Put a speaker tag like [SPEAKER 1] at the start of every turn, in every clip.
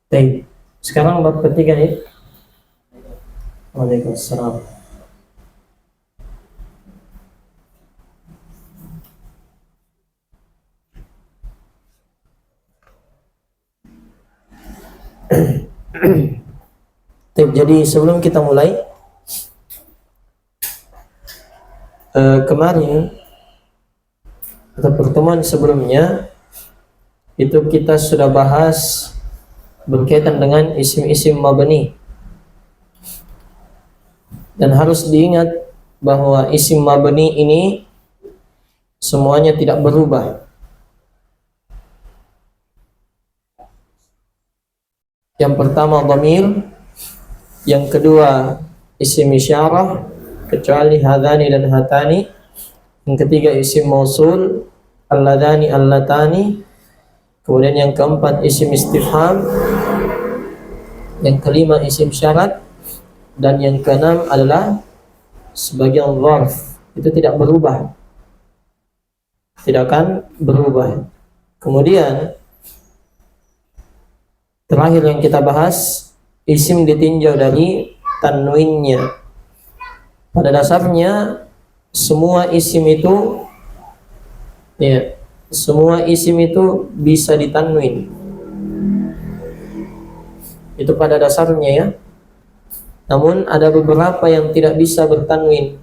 [SPEAKER 1] Baik. Sekarang bab ketiga nih. Waalaikumsalam. Jadi sebelum kita mulai, kemarin atau pertemuan sebelumnya itu kita sudah bahas berkaitan dengan isim-isim mabni, dan harus diingat bahwa isim mabni ini semuanya tidak berubah. Yang pertama dhamir, yang kedua isim isyarah kecuali hadani dan hatani, yang ketiga isim mausul alladani allatani, kemudian yang keempat isim istifham, yang kelima isim syarat, dan yang keenam adalah sebagian dzarf. Itu tidak berubah, tidak akan berubah. Kemudian terakhir yang kita bahas, isim ditinjau dari tanwinnya. Pada dasarnya semua isim itu bisa ditanwin. Itu pada dasarnya ya. Namun ada beberapa yang tidak bisa bertanwin.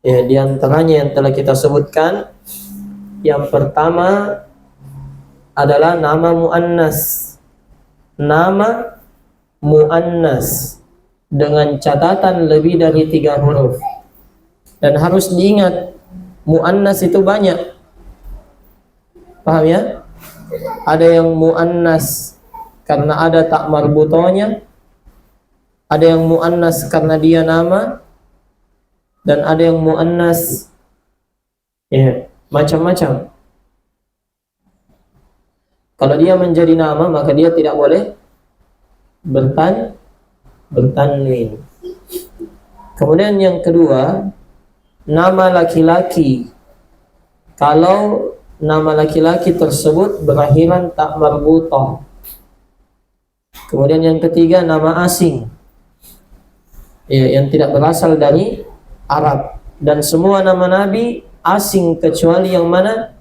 [SPEAKER 1] Ya, di antaranya yang telah kita sebutkan. Yang pertama adalah nama muannas. Nama muannas dengan catatan lebih dari 3 huruf. Dan harus diingat, muannas itu banyak. Paham ya? Ada yang muannas karena ada tak marbutonya, ada yang muannas karena dia nama, dan ada yang muannas ya macam-macam. Kalau dia menjadi nama, maka dia tidak boleh bertanwin. Kemudian yang kedua, nama laki-laki. Kalau nama laki-laki tersebut berakhiran tak marbutah. Kemudian yang ketiga, nama asing, ya, yang tidak berasal dari Arab. Dan semua nama nabi asing kecuali yang mana?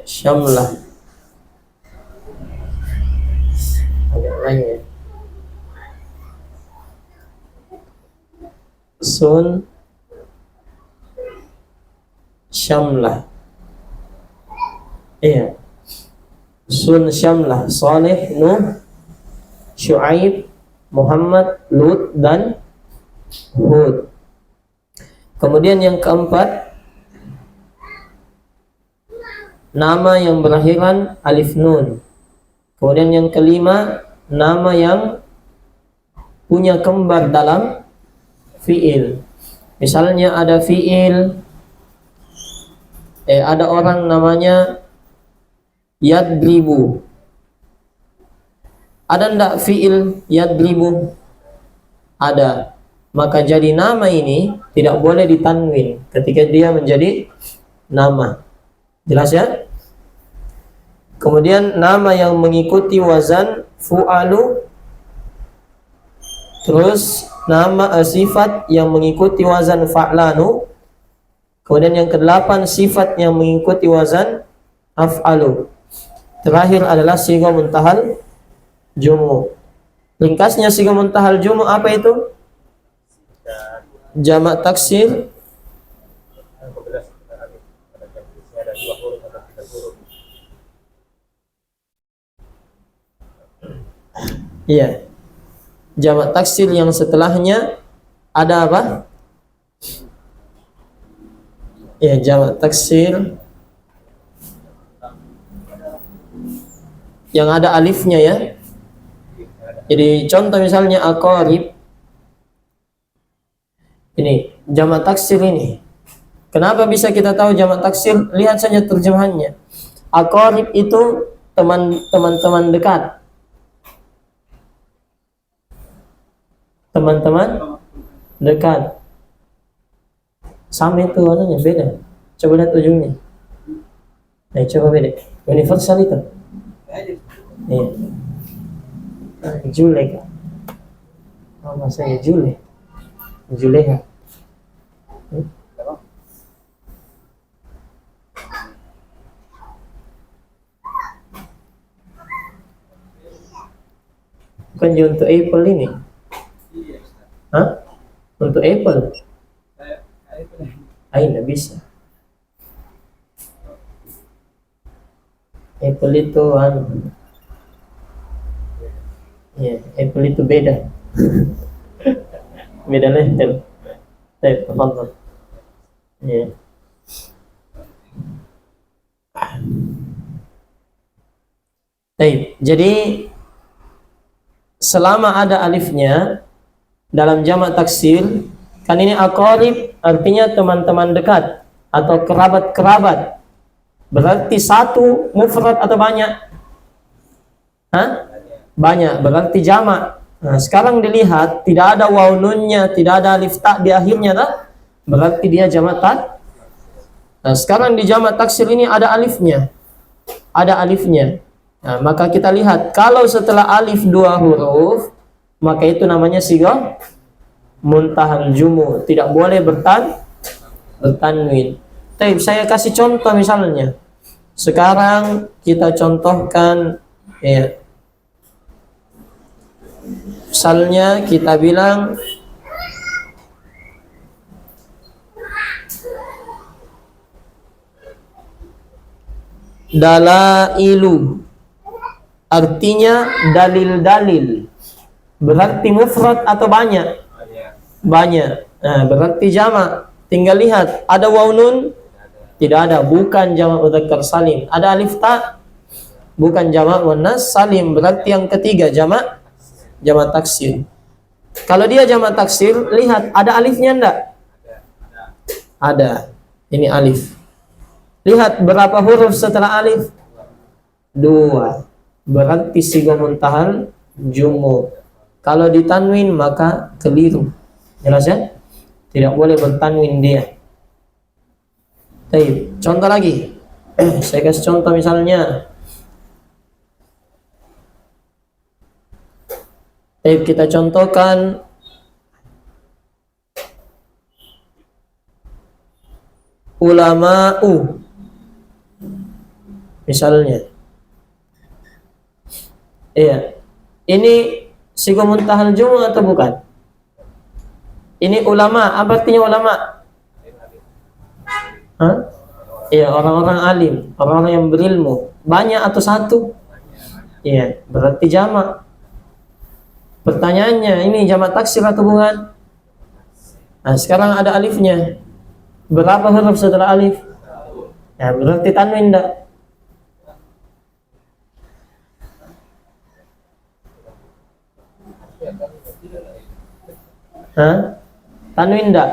[SPEAKER 1] Syamlah. Agak lain ya. Syamlah. Iya. Syamlah, Saleh, Nuh, Syuaib, Muhammad, Lut, dan Hud. Kemudian yang keempat, nama yang berakhiran alif nun. Kemudian yang kelima, nama yang punya kembar dalam fiil. Misalnya ada fiil, ada orang namanya yadribu. Ada ndak fiil yadribu? Ada. Maka jadi nama ini tidak boleh ditanwin ketika dia menjadi nama. Jelas ya? Kemudian nama yang mengikuti wazan fu'alu, terus nama sifat yang mengikuti wazan fa'lanu. Kemudian yang kedelapan, sifat yang mengikuti wazan af'alu. Terakhir adalah sighah muntahal jumu. Ringkasnya sighah muntahal jumu apa itu? Jamak taksir iya. Jamak taksir yang setelahnya ada apa? Ya, jamak taksir yang ada alifnya ya. Jadi contoh misalnya aqarib. Ini jamak taksir ini. Kenapa bisa kita tahu jamak taksir? Lihat saja terjemahannya. Aqarib itu teman-teman dekat. Teman-teman dekat. Sama itu warnanya beda. Coba lihat ujungnya. Nah, coba beda. Universal itu. Iya. Juleka. Oh, masanya Jule. Juleha. Bukan juga untuk Apple ini? Hah? Untuk Apple? Tidak bisa. Apple itu ya, Apple itu beda. Beda level. Tafadhal. Ya. Jadi selama ada alifnya dalam jamak taksir, kan ini aqarib artinya teman-teman dekat atau kerabat-kerabat. Berarti satu mufrad atau banyak? Hah? Banyak, berarti jamak. Nah, sekarang dilihat tidak ada waw nunnya, tidak ada alif ta di akhirnya, tak? Berarti dia jamak tak. Nah, sekarang di jamak taksir ini ada alifnya. Ada alifnya. Nah, maka kita lihat kalau setelah alif 2 huruf, maka itu namanya sighah muntahal jumu, tidak boleh bertanwin. Saya kasih contoh misalnya. Sekarang kita contohkan ya. Misalnya kita bilang dalailu, artinya dalil-dalil. Berarti mufrad atau banyak? Banyak. Nah, berarti jamak. Tinggal lihat, ada waw nun? Tidak ada, bukan jamak mudzakkar salim. Ada alif ta? Bukan jamak muannas salim. Berarti yang ketiga jamak taksir. Kalau dia jamak taksir, lihat ada alifnya enggak? Ada. Ini alif. Lihat berapa huruf setelah alif? 2. Berarti sighah muntahal jumu. Kalau ditanwin maka keliru. Jelas ya? Tidak boleh bertanwin dia. Baik, contoh lagi. Saya kasih contoh misalnya. Baik, kita contohkan ulama'u. Misalnya. Iya. Ini sighah muntahal jumu atau bukan? Ini ulama, apa artinya ulama? Hah? Iya, orang-orang alim, orang-orang yang berilmu. Banyak atau satu? Iya, berarti jamak. Pertanyaannya, ini jamak taksir atau bukan? Nah, sekarang ada alifnya. Berapa huruf setelah alif? Ya, berarti tanwin enggak? Hah? Tanwin enggak?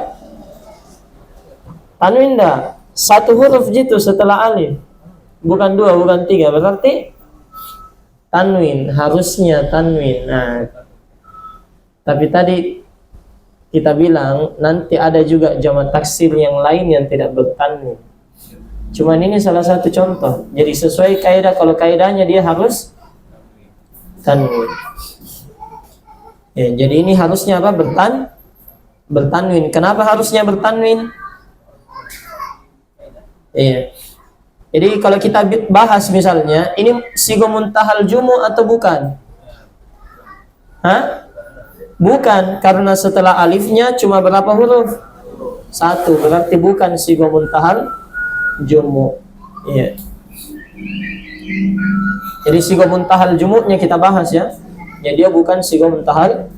[SPEAKER 1] Tanwin enggak? Satu huruf gitu setelah alif. Bukan 2, bukan 3. Berarti tanwin, harusnya tanwin. Nah, tapi tadi kita bilang nanti ada juga jamak taksir yang lain yang tidak bertanwin. Cuman ini salah satu contoh. Jadi sesuai kaidah, kalau kaidahnya dia harus tanwin. Ya, jadi ini harusnya apa? Bertanwin. Kenapa harusnya bertanwin? Iya. Jadi kalau kita bahas misalnya, ini sighah muntahal jumu atau bukan? Hah? Bukan, karena setelah alifnya cuma berapa huruf? 1, berarti bukan sighah muntahal jumu. Iya. Jadi sighah muntahal jumu'nya kita bahas ya. Ya, dia bukan sighah muntahal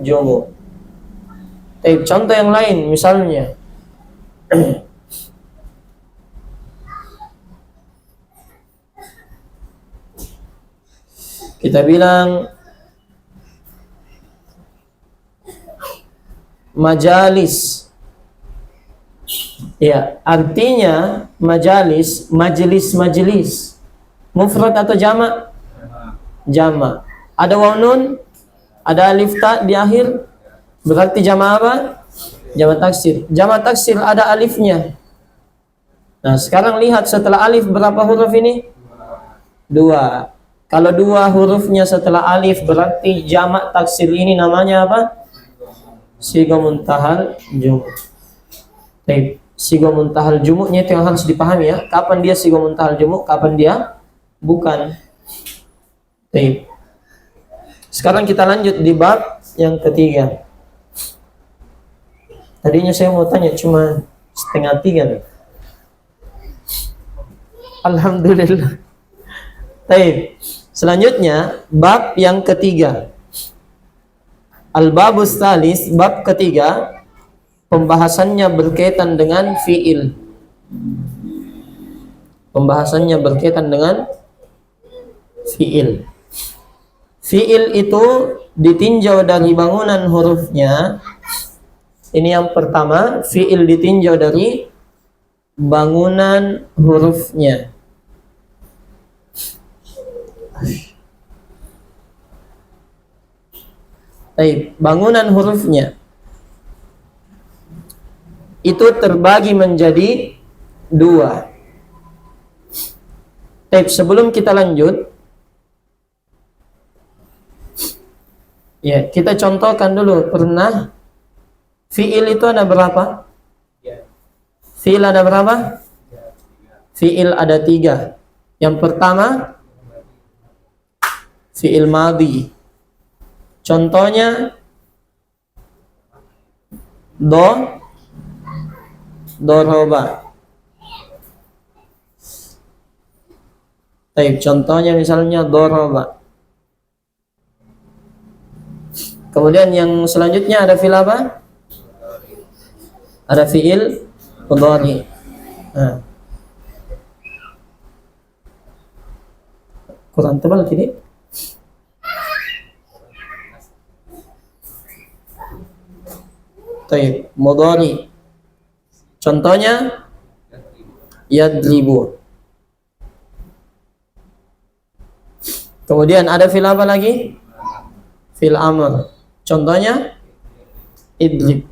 [SPEAKER 1] jumu. Contoh yang lain misalnya. Kita bilang majalis. Ya, artinya majalis, majelis. Mufrad atau jamak? Jamak. Ada waw nun, ada alif ta di akhir. Berarti jamak apa? Jamak taksir. Jamak taksir ada alifnya. Nah, sekarang lihat setelah alif berapa huruf ini? 2. Kalau 2 hurufnya setelah alif berarti jamak taksir ini namanya apa? Sighah muntahal jumu'. Baik, sighah muntahal jumu'nya itu yang harus dipahami ya. Kapan dia sighah muntahal jumu', kapan dia bukan. Baik. Sekarang kita lanjut di bab yang ketiga. Tadinya saya mau tanya cuma setengah 3 nih. Alhamdulillah. Baik. Selanjutnya bab yang ketiga. Al-babus tsalis, bab ketiga, pembahasannya berkaitan dengan fiil. Pembahasannya berkaitan dengan fiil. Fiil itu ditinjau dari bangunan hurufnya. Ini yang pertama, fiil ditinjau dari bangunan hurufnya. Baik, bangunan hurufnya itu terbagi menjadi 2. Baik, sebelum kita lanjut, ya, kita contohkan dulu. Pernah fiil itu ada berapa? Fiil ada berapa? Fiil ada 3. Yang pertama fiil madhi. Contohnya doroba. Baik, contohnya misalnya doroba. Kemudian yang selanjutnya ada fiil apa? Ada fiil mudhari. Nah. Kurang tebal kini. Baik, mudhari. Contohnya yadribu. Kemudian ada fiil apa lagi? Fiil amr. Contohnya idrib.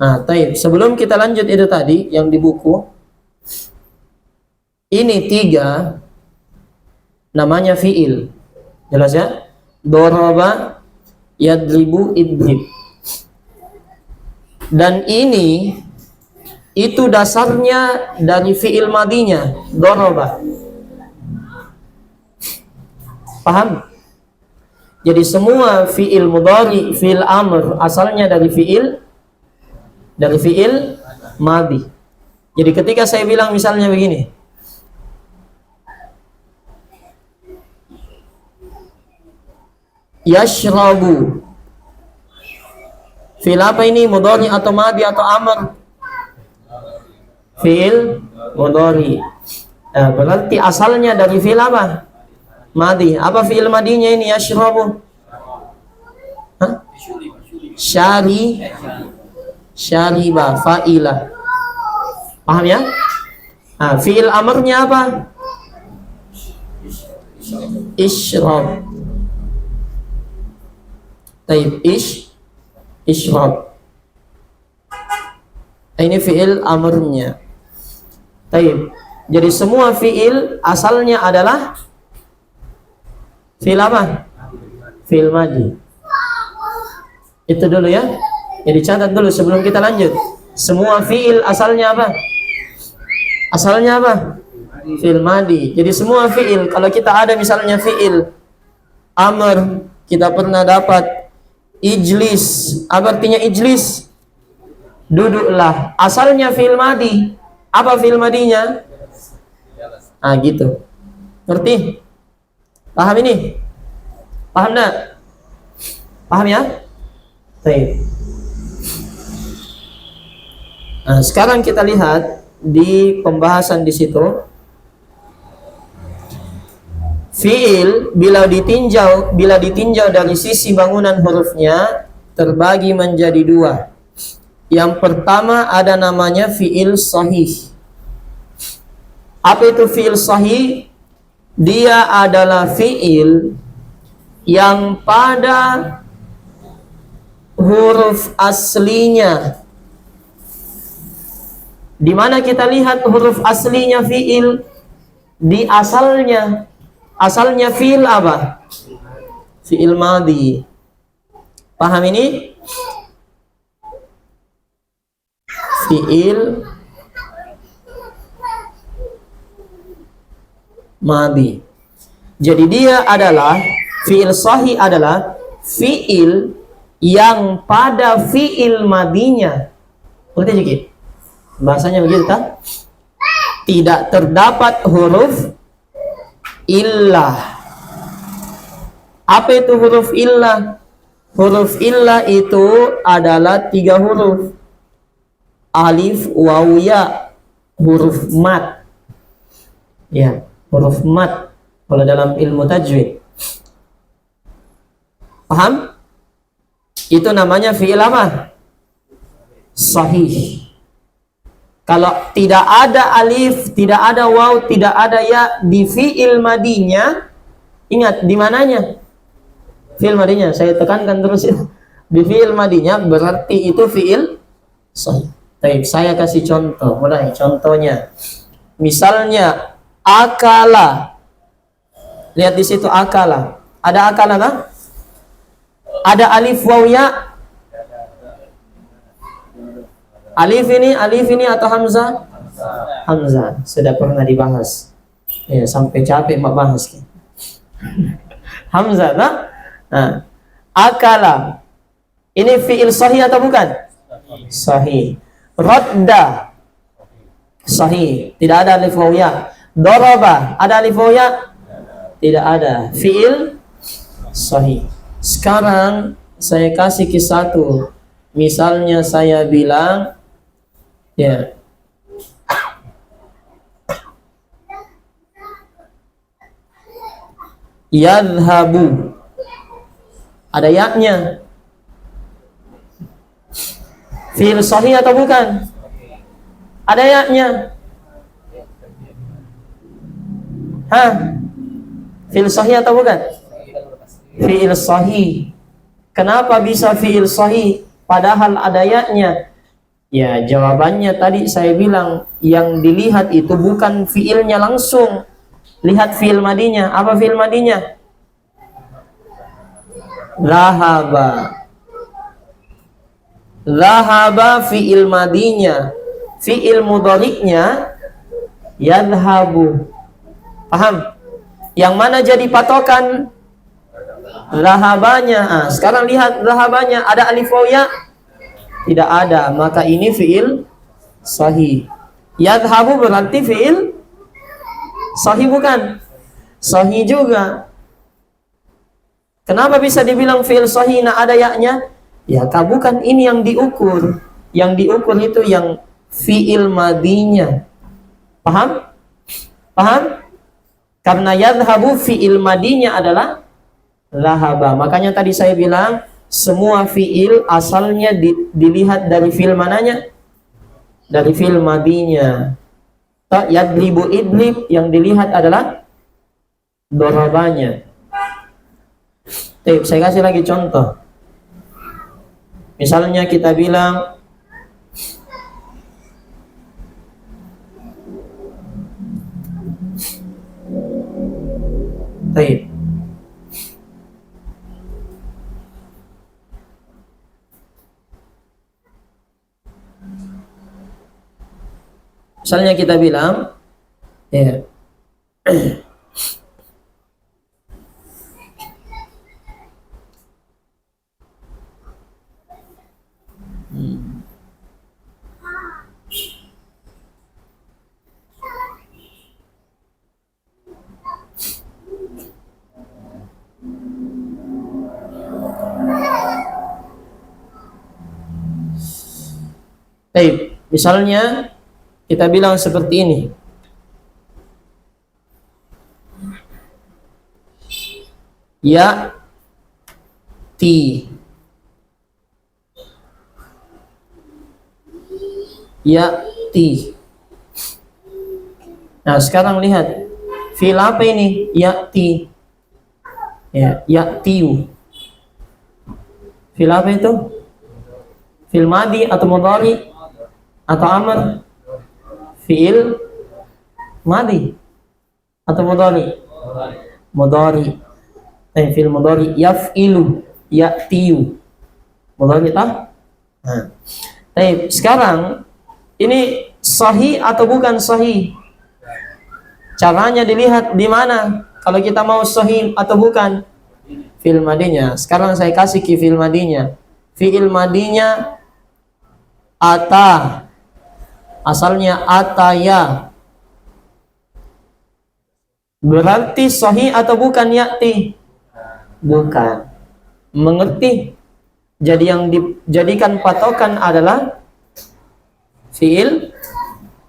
[SPEAKER 1] Nah, baik. Sebelum kita lanjut itu tadi yang di buku, ini 3 namanya fiil. Jelas ya? Doroba, yadribu, idrib. Dan ini itu dasarnya dari fiil madinya, doroba. Paham? Jadi semua fiil mudhari, fiil amr asalnya dari fiil madi. Jadi ketika saya bilang misalnya begini, yashrabu, fiil apa ini? Mudhari atau madi atau amr? Fiil mudhari. Nah, berarti asalnya dari fiil apa? Madi. Apa fiil madinya ini? Yashrabu. Hah? Syariba, fa'ila. Paham ya? Nah, fiil amrnya apa? Ishrab. Taib, ishrab. Ini fiil amrnya. Taib. Jadi semua fiil asalnya adalah fiil apa? Fiil madi. Itu dulu ya. Jadi catat dulu sebelum kita lanjut. Semua fiil asalnya apa? Asalnya apa? Fiil madi. Jadi semua fiil, kalau kita ada misalnya fiil amr, kita pernah dapat ijlis. Apa artinya ijlis? Duduklah. Asalnya fiil madi. Apa fiil madinya? Ah, gitu. Ngerti? Paham ini? Paham enggak? Paham ya? Baik. Nah, sekarang kita lihat di pembahasan di situ. Fiil bila ditinjau dari sisi bangunan hurufnya terbagi menjadi 2. Yang pertama ada namanya fiil sahih. Apa itu fiil sahih? Dia adalah fiil yang pada huruf aslinya Di mana kita lihat huruf aslinya fiil? Di asalnya. Asalnya fiil apa? Fiil madhi. Paham ini? Fiil madhi. Jadi dia adalah fiil sahih adalah fiil yang pada fiil madinya. Berarti sedikit. Bahasanya begitu kan? Tidak terdapat huruf illah. Apa itu huruf illah? Huruf illah itu adalah 3 huruf. Alif, waw, ya. Huruf mat. Ya, huruf mat. Kalau dalam ilmu tajwid. Paham? Itu namanya fi'il apa? Sahih. Kalau tidak ada alif, tidak ada waw, tidak ada ya di fi'il madinya, ingat di mananya? Fi'il madinya, saya tekankan terus ya. Di fi'il madinya berarti itu fi'il sahih. Baik, saya kasih contoh. Mulai contohnya. Misalnya akala. Lihat di situ akala. Ada akala kan? Ada alif waw ya. Alif ini atau hamzah? Hamzah. Sudah pernah dibahas. Ya, sampai capek mak bahas. Hamzah, nah? Nah, akala. Ini fi'il sahih atau bukan? Sahih. Radda. Sahih. Tidak ada alif waw ya. Daraba. Ada alif waw ya? Tidak ada. Fi'il sahih. Sekarang saya kasih kisah satu. Misalnya saya bilang ya, yadhabu. Ada yaknya. Fi'il sahih atau bukan? Ada yaknya. Hah? Fi'il sahih atau bukan? Fi'il sahih. Kenapa bisa fi'il sahih padahal ada yaknya? Ya, jawabannya tadi saya bilang yang dilihat itu bukan fi'ilnya langsung. Lihat fi'il madinya. Apa fi'il madinya? Zahaba. Zahaba fi'il madinya. Fi'il mudhari'nya yadhabu. Paham? Yang mana jadi patokan? Zahabanya. Nah, sekarang lihat zahabanya. Ada alif waw ya? Tidak ada. Maka ini fi'il sahih. Yadhabu berarti fi'il sahih bukan? Sahih juga. Kenapa bisa dibilang fi'il sahih? Nah, ada yaknya? Ya, bukan ini yang diukur. Yang diukur itu yang fi'il madinya. Paham? Paham? Karena yadhabu fi'il madinya adalah lahaba. Makanya tadi saya bilang semua fi'il asalnya dilihat dari fi'il mananya? Dari fi'il madinya. Yadribu idlib yang dilihat adalah dorabanya. Saya kasih lagi contoh. Misalnya kita bilang baik. Misalnya kita bilang ya. Baik, misalnya kita bilang seperti ini. Ya ti. Ya ti. Nah, sekarang lihat fi'il apa ini? Ya ti. Ya, ya tiu. Fi'il apa itu? Fi'il madi atau mudhari atau amr? Fiil madi atau mudhari? Mudhari. Fiil mudhari yaf'ilu, ya'tiu. Mudhari tah? Nah. Sekarang ini sahih atau bukan sahih? Caranya dilihat di mana kalau kita mau sahih atau bukan. Fiil madinya. Sekarang saya kasih ke fiil madinya. Fiil madinya ata. Asalnya ataya. Berarti sahih atau bukan ya'ti? Bukan. Mengerti? Jadi yang dijadikan patokan adalah fiil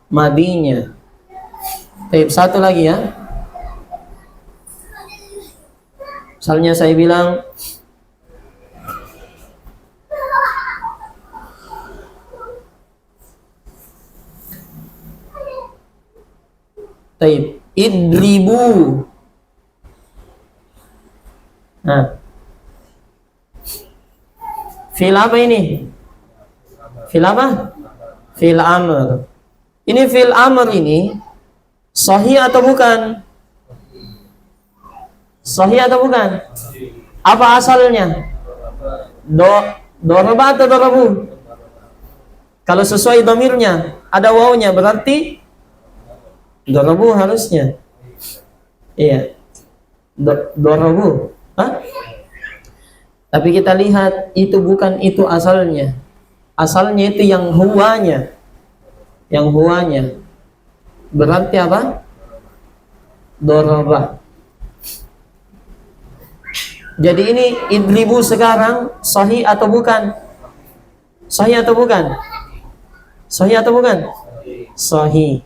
[SPEAKER 1] madinya. Satu lagi ya. Misalnya saya bilang idribu. Nah, fiil apa ini? Fiil apa? Fiil amr. Ini fiil amr ini sahih atau bukan? Sahih atau bukan? Apa asalnya? Doraba atau dorabu? Kalau sesuai domirnya ada wawunya berarti dorabu harusnya. Iya. Dorabu. Hah? Tapi kita lihat itu bukan itu asalnya. Asalnya itu yang huwanya. Yang huwanya. Berarti apa? Doraba. Jadi ini idribu sekarang sahih atau bukan? Sahih atau bukan? Sahih atau bukan? Sahih.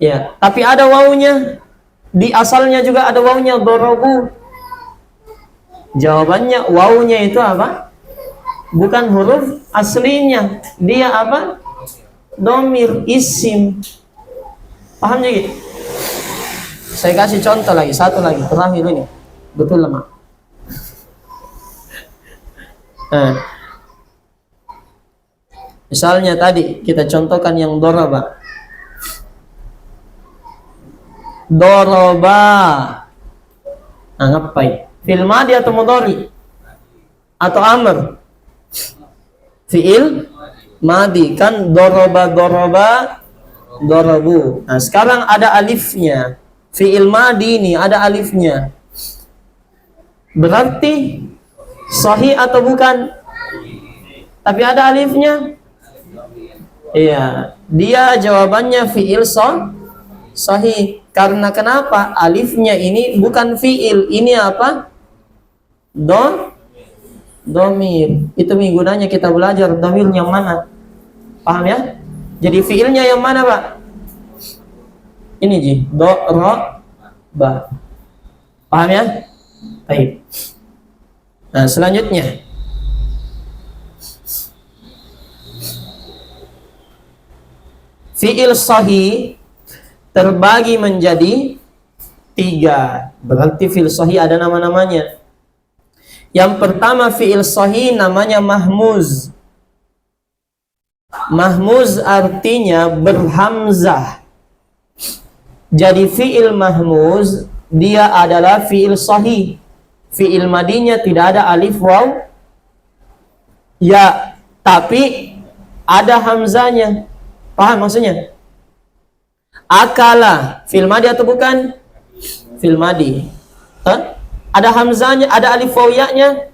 [SPEAKER 1] Ya, tapi ada wawunya. Di asalnya juga ada wawunya, dorobu. Jawabannya wawunya itu apa? Bukan huruf aslinya. Dia apa? Domir, isim. Paham jadi? Saya kasih contoh lagi, satu lagi, terakhir ini. Betul lama. Nah, misalnya tadi kita contohkan yang doroba. Doroba. Nah, ngapain? Fi'il madi atau mudhari? Atau amr? Fi'il madi kan doroba dorobu. Nah, sekarang ada alifnya. Fi'il madi ini ada alifnya. Berarti sahih atau bukan? Tapi ada alifnya. Iya, dia jawabannya fi'il sahih. Karena kenapa? Alifnya ini bukan fi'il, ini apa? Domir. Itu minggunanya kita belajar domir yang mana. Paham ya? Jadi fi'ilnya yang mana, Pak? Ini ji, ba. Paham ya? Baik. Nah, selanjutnya fi'il sahih terbagi menjadi 3. Berarti fi'il sahih ada nama-namanya. Yang pertama fi'il sahih namanya mahmuz. Mahmuz artinya berhamzah. Jadi fi'il mahmuz dia adalah fi'il sahih. Fi'il madinya tidak ada alif waw ya, tapi ada hamzanya. Paham maksudnya? Akala fi'il madi atau bukan? Fi'il madi. Hah? Ada hamzanya, ada alif waw ya-nya?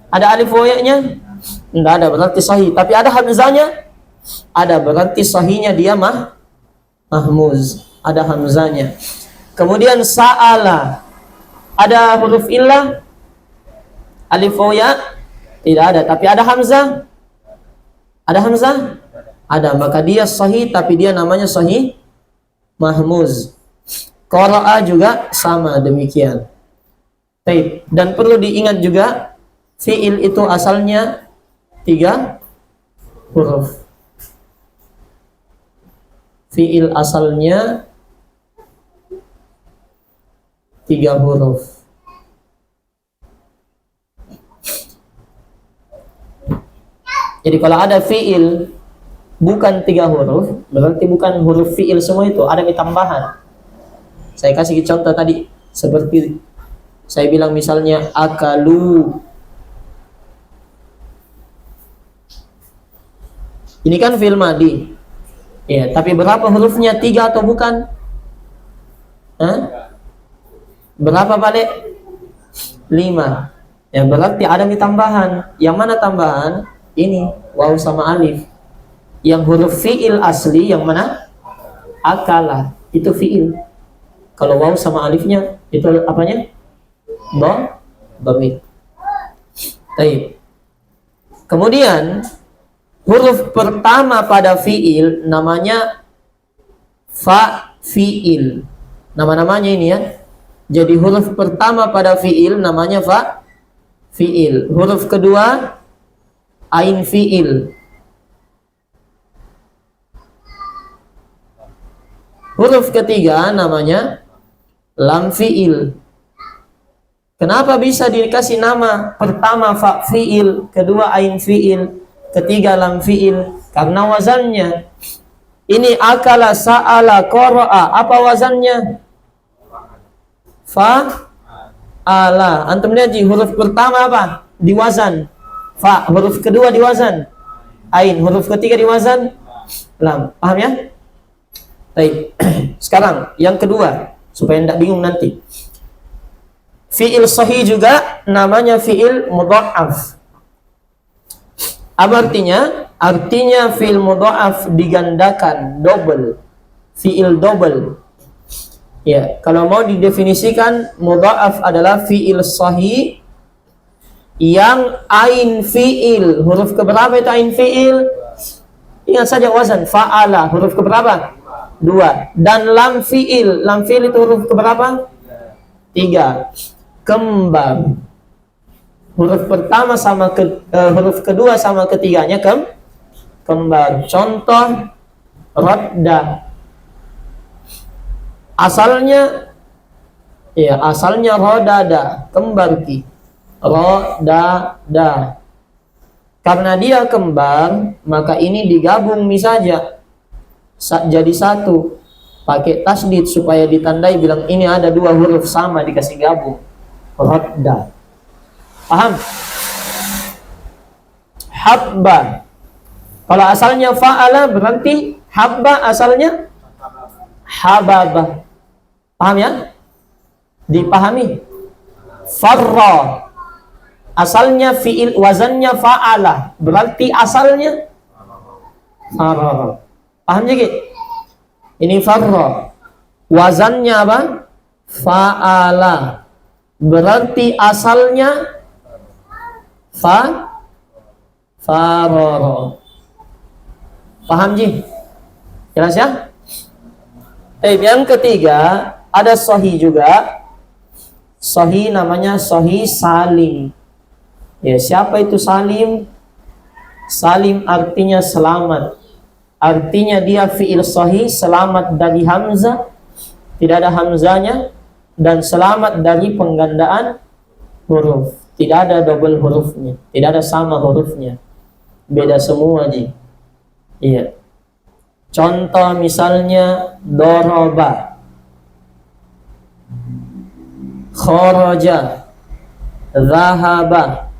[SPEAKER 1] Ada alif waw ya-nya? Enggak ada, berarti sahih. Tapi ada hamzanya? Ada, berarti sahihnya dia mahmuz. Ada hamzanya. Kemudian sa'ala. Ada huruf illah? Alif waw ya? Tidak ada, tapi ada hamzah? Ada hamzah? Ada, maka dia sahih, tapi dia namanya sahih mahmuz. Qara'a juga sama demikian. Baik, dan perlu diingat juga fi'il itu asalnya 3 huruf. Fi'il asalnya 3 huruf. Jadi kalau ada fi'il bukan 3 huruf, berarti bukan huruf fiil semua itu, ada tambahan. Saya kasih contoh tadi, seperti saya bilang misalnya akalu. Ini kan fiil madi. Ya, tapi berapa hurufnya? 3 atau bukan? Hah? Berapa balik? 5. Ya, berarti ada tambahan. Yang mana tambahan? Ini, waw sama alif. Yang huruf fiil asli yang mana? Akala, itu fiil. Kalau waw sama alifnya itu apanya? Dhamir. Baik. Kemudian huruf pertama pada fiil namanya fa fiil. Nama-namanya ini ya. Jadi huruf pertama pada fiil namanya fa fiil. Huruf kedua ain fiil. Huruf ketiga namanya lam fiil. Kenapa bisa dikasih nama pertama fa fiil, kedua ain fiil, ketiga lam fiil? Karena wazannya. Ini akala, sa'ala, qara'a. Apa wazannya? Fa ala. Antum lihat di huruf pertama apa? Diwazan fa, huruf kedua diwazan ain, huruf ketiga diwazan lam. Paham ya? Baik. Sekarang yang kedua, supaya tidak bingung nanti. Fi'il sahih juga namanya fi'il mudha'af. Apa artinya? Artinya fi'il mudha'af digandakan, double. Fi'il double. Ya, kalau mau didefinisikan, mudha'af adalah fi'il sahih yang ain fi'il. Huruf keberapa itu ain fi'il? Ingat saja wazan fa'ala, huruf keberapa? 2. Dan lam fi'il. Lam fi'il itu huruf keberapa? 3. Kembar. Huruf pertama sama huruf kedua sama ketiganya kembar. Contoh radda. Asalnya ya, asalnya rodada, kembar ki. Rodada. Karena dia kembar, maka ini digabung saja. Jadi satu, pakai tasdid supaya ditandai bilang ini ada 2 huruf sama dikasih gabung. Radda. Paham? Habba. Kalau asalnya fa'ala berarti habba asalnya hababa. Paham ya? Dipahami? Farra. Asalnya fi'il, wazannya fa'ala, berarti asalnya farra. Paham juga? Ini farra. Wazannya apa? Fa'ala. Berarti asalnya farara. Paham ji? Jelas ya? Yang ketiga ada sahih juga. Sahih namanya sahih salim. Ya, siapa itu salim? Salim artinya selamat. Artinya dia fi'il sahih, selamat dari hamzah, tidak ada hamzanya, dan selamat dari penggandaan huruf. Tidak ada double hurufnya, tidak ada sama hurufnya. Beda semua ji. Iya. Contoh misalnya doroba, kharaja, zahaba.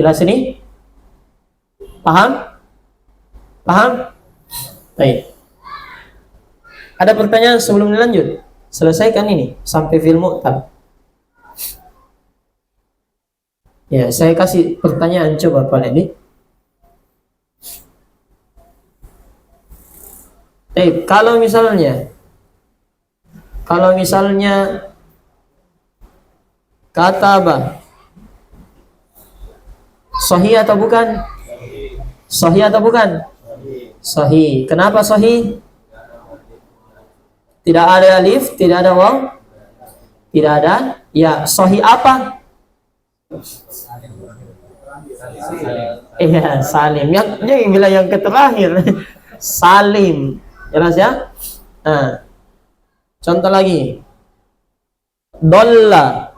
[SPEAKER 1] Jelas ini? Paham? Paham? Baik. Ada pertanyaan sebelum dilanjut? Selesaikan ini sampai fil mu'tab. Ya, saya kasih pertanyaan, coba Pak Ledi. Kalau misalnya kata apa? Sahih atau bukan? Sahih atau bukan? Sahih. Kenapa sahih? Tidak ada alif, tidak ada waw, tidak ada. Ya, sahih apa? Iya, salim. Yang bilang yang terakhir. Salim. Jelas ya? Nah, contoh lagi. Dolla.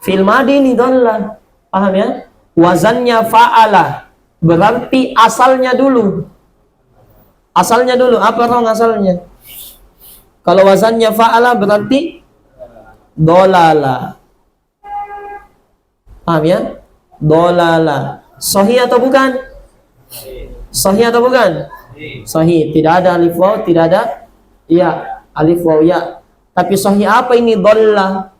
[SPEAKER 1] Fil madi ini dolla. Paham ya? Wazannya fa'ala. Berarti asalnya dulu. Asalnya dulu, apa rong asalnya? Kalau wazannya fa'ala berarti dolala. Paham ya? Dolala. Sahih atau bukan? Sahih atau bukan? Sahih. Tidak ada alif waw, tidak ada ya, alif waw ya. Tapi sahih apa ini? Dolla.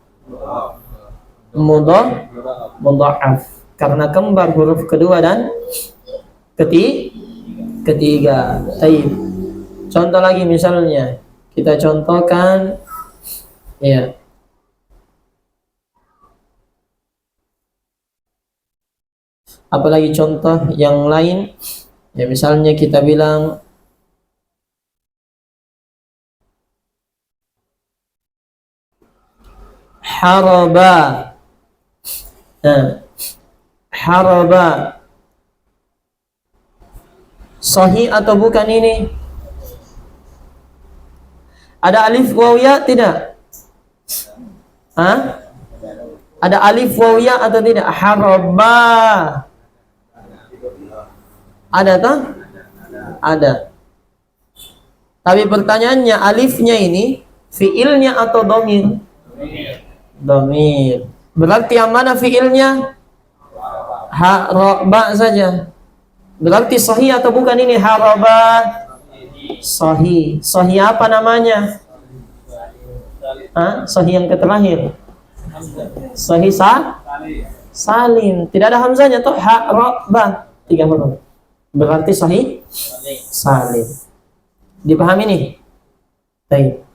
[SPEAKER 1] Mudha'af. Karena kembar huruf kedua dan ketiga. Taib. Contoh lagi misalnya. Kita contohkan ya. Apalagi contoh yang lain? Ya misalnya kita bilang haraba. Nah, haraba. Sahih atau bukan ini? Ada alif waw ya tidak? Hah? Ada alif waw ya atau tidak? Haraba. Ada toh? Ada. Tapi pertanyaannya, alifnya ini fiilnya atau domir? Domir. Berarti yang mana fiilnya? Haraba saja. Berarti sahih atau bukan ini? Haraba. Sahih. Sahih apa namanya? Sahih yang terakhir. Sahih salim. Tidak ada hamzanya toh. Ha, ro, ba. 3 huruf. Berarti sahih salim. Dipahami nih? Baik.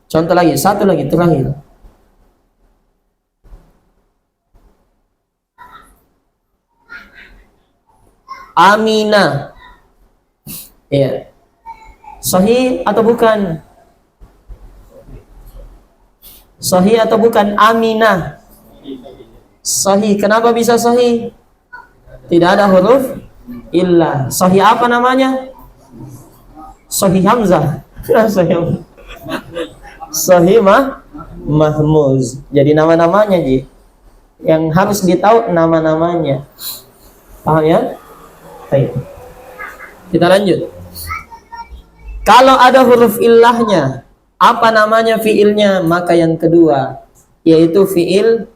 [SPEAKER 1] Contoh lagi, satu lagi terakhir. Aminah. Ya. Sahih atau bukan? Sahih atau bukan? Aminah. Sahih. Kenapa bisa sahih? Tidak ada huruf illa. Sahih apa namanya? Sahih hamzah. Sahih mahmuz. Jadi nama-namanya Ji. Yang harus ditahu nama-namanya. Paham ya? Baik. Kita lanjut. Kalau ada huruf illahnya, apa namanya fiilnya? Maka yang kedua, yaitu fiil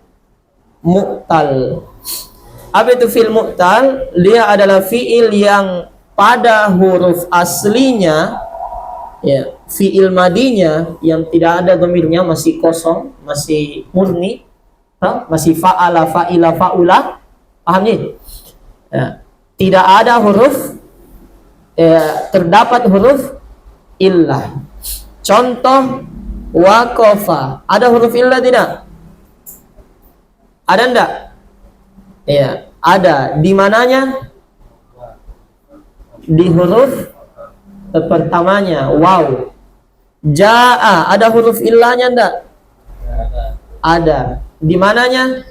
[SPEAKER 1] mu'tal. Apa itu fiil mu'tal? Dia adalah fiil yang pada huruf aslinya, ya, fiil madinya yang tidak ada dhamirnya, masih kosong, masih murni, masih fa'ala, fa'ila, fa'ula. Paham nih? Ya. Tidak ada huruf, terdapat huruf illah. Contoh waqafa. Ada huruf illah tidak? Ada enggak? Ya, ada. Di mananya? Di huruf pertamanya, waw. Jaa, ada huruf illahnya enggak? Ada. Di mananya?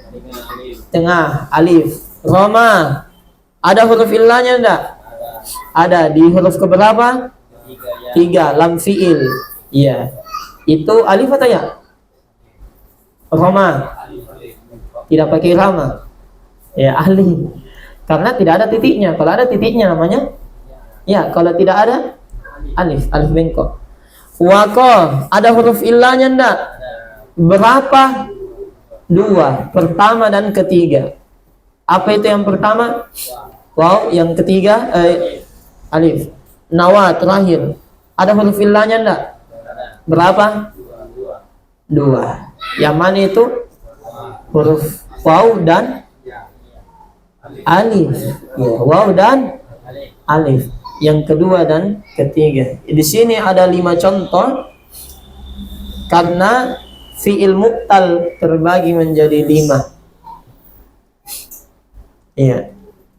[SPEAKER 1] Tengah, alif. Roma, ada huruf illahnya enggak? Ada. Di huruf keberapa? 3, lam fiil. Iya. Itu alif atau ya? Roma. Tidak pakai rama. Ya, alif. Karena tidak ada titiknya. Kalau ada titiknya namanya ya, kalau tidak ada alif, alif bengkok. Waqaf, ada huruf illahnya enggak? Berapa? 2, pertama dan ketiga. Apa itu yang pertama? Waw, yang ketiga alif. Nawa terakhir. Ada huruf illahnya enggak? Berapa? 2. Yang mana itu? Huruf waw dan alif. Ya, waw dan alif. Yang kedua dan ketiga. Di sini ada 5 contoh karena fi'il mu'tal terbagi menjadi 5. Iya.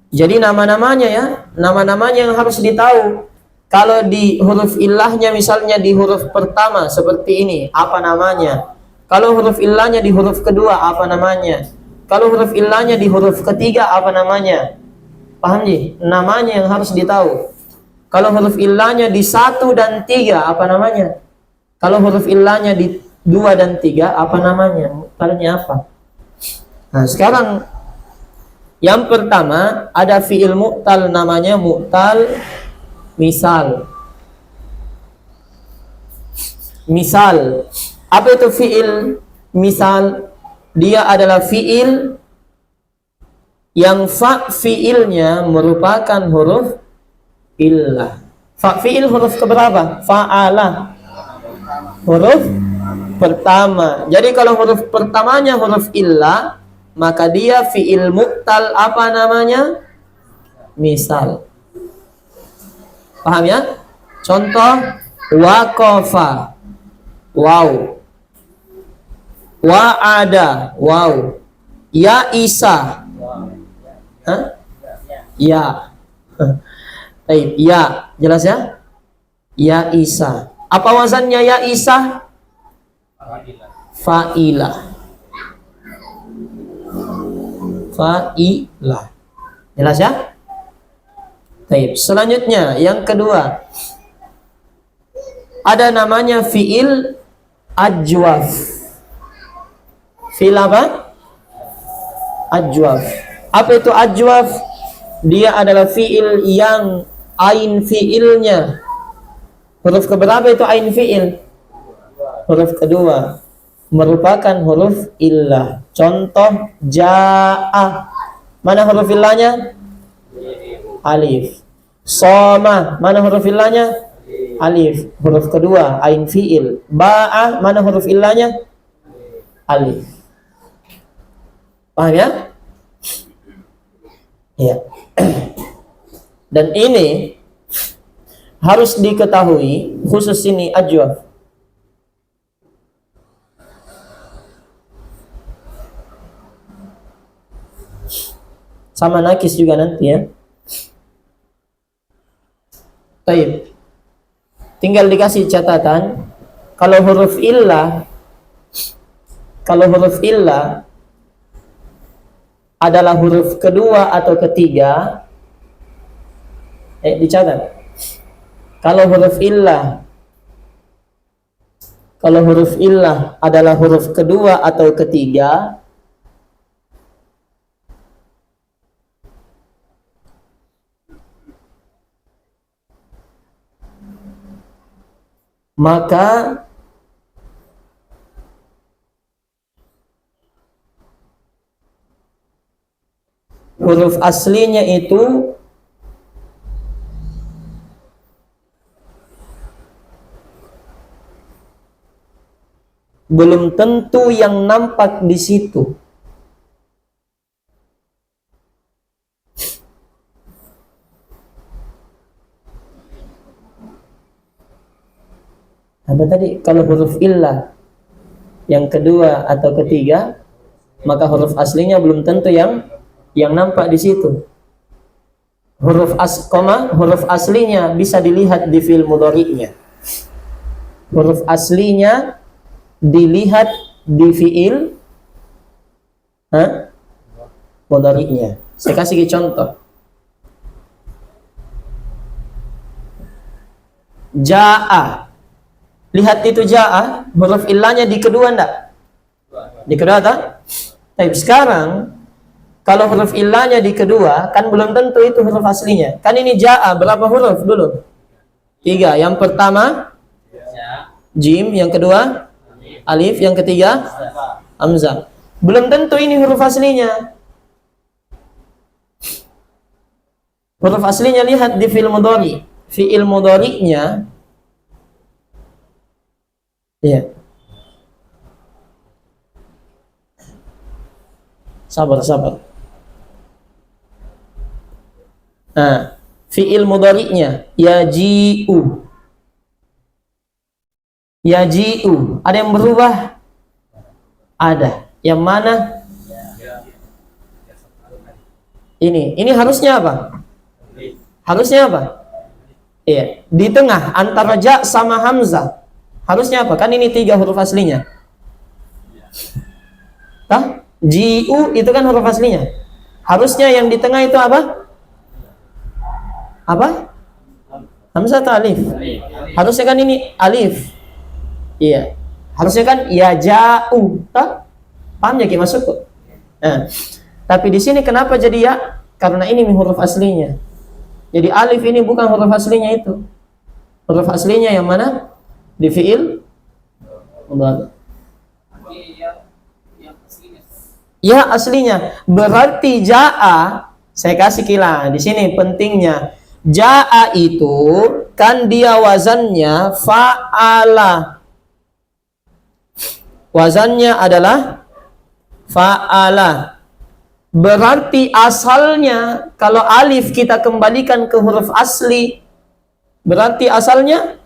[SPEAKER 1] Jadi nama-namanya ya, nama-namanya yang harus ditahu. Kalau di huruf illahnya misalnya di huruf pertama seperti ini, apa namanya? Kalau huruf illahnya di huruf kedua, apa namanya? Kalau huruf illahnya di huruf ketiga, apa namanya? Paham Ji? Namanya yang harus ditahu. Kalau huruf illahnya di 1 dan 3, apa namanya? Kalau huruf illahnya di 2 dan 3, apa namanya? Mu'talnya apa? Nah, sekarang yang pertama ada fi'il mu'tal, namanya mu'tal Misal. Misal. Apa itu fi'il misal? Dia adalah fi'il yang fa fi'ilnya merupakan huruf illah. Fa fi'il huruf keberapa? Fa'ala. Huruf pertama. Jadi kalau huruf pertamanya huruf illah, maka dia fi'il mu'tal apa namanya? Misal. Paham ya? Contoh waqafa. Wow. Wa'ada. Wow. Ya Isa. Hah? Ya. Baik, ya. Jelas ya? Ya Isa. Apa wazannya ya Isa? Fa'ilah. Fa'ilah. Jelas ya? Baik, selanjutnya yang kedua. Ada namanya fi'il ajwaf. Fi'il apa? Ajwaf. Apa itu ajwaf? Dia adalah fi'il yang ain fi'ilnya. Huruf keberapa itu ain fi'il? Huruf kedua. Merupakan huruf illah. Contoh ja'a. Mana huruf illahnya? Alif. Soma. Mana huruf illahnya? Alif. Huruf kedua ain fi'il. Ba'a. Mana huruf illahnya? Alif. Paham ya? Ya. Dan ini harus diketahui, khusus ini ajwaf. Sama nakis juga nanti ya. Baik. Tinggal dikasih catatan, kalau huruf illah adalah huruf kedua atau ketiga, dicatat. Kalau huruf illah adalah huruf kedua atau ketiga, maka huruf aslinya itu belum tentu yang nampak di situ. Apa tadi? Kalau huruf illah yang kedua atau ketiga, maka huruf aslinya belum tentu yang nampak di situ. Huruf aslinya bisa dilihat di fi'il mudhari'nya. Huruf aslinya dilihat di fi'il mudhari'nya. Saya kasih contoh. Ja'a. Lihat itu ja'a, huruf illahnya di kedua enggak? Di kedua tak? Tapi sekarang kalau huruf illahnya di kedua, kan belum tentu itu huruf aslinya. Kan ini ja'a, berapa huruf dulu? 3. Yang pertama jim, yang kedua alif, yang ketiga hamzah. Belum tentu ini huruf aslinya. Huruf aslinya lihat di fi'il mudhari. Fi'il mudhari'nya ya. Sabar. Nah, fi'il mudhari'nya yaji'u. Yaji'u. Ada yang berubah? Ada. Yang mana? Ini harusnya apa? Harusnya apa? Iya, di tengah antara ja sama hamzah. Harusnya apa? Kan ini 3 huruf aslinya. Tah? Ji'u itu kan huruf aslinya. Harusnya yang di tengah itu apa? Apa? Hamzah atau alif? Harusnya kan ini alif. Iya. Harusnya kan ya ja'u. Tah? Paham ya maksudku? Nah, tapi di sini kenapa jadi ya? Karena ini huruf aslinya. Jadi alif ini bukan huruf aslinya itu. Huruf aslinya yang mana? Di fi'il mudhari. Ya aslinya. Berarti ja'a, saya kasih kila. Di sini pentingnya. Ja'a itu kan dia wazannya fa'ala. Wazannya adalah fa'ala. Berarti asalnya kalau alif kita kembalikan ke huruf asli, berarti asalnya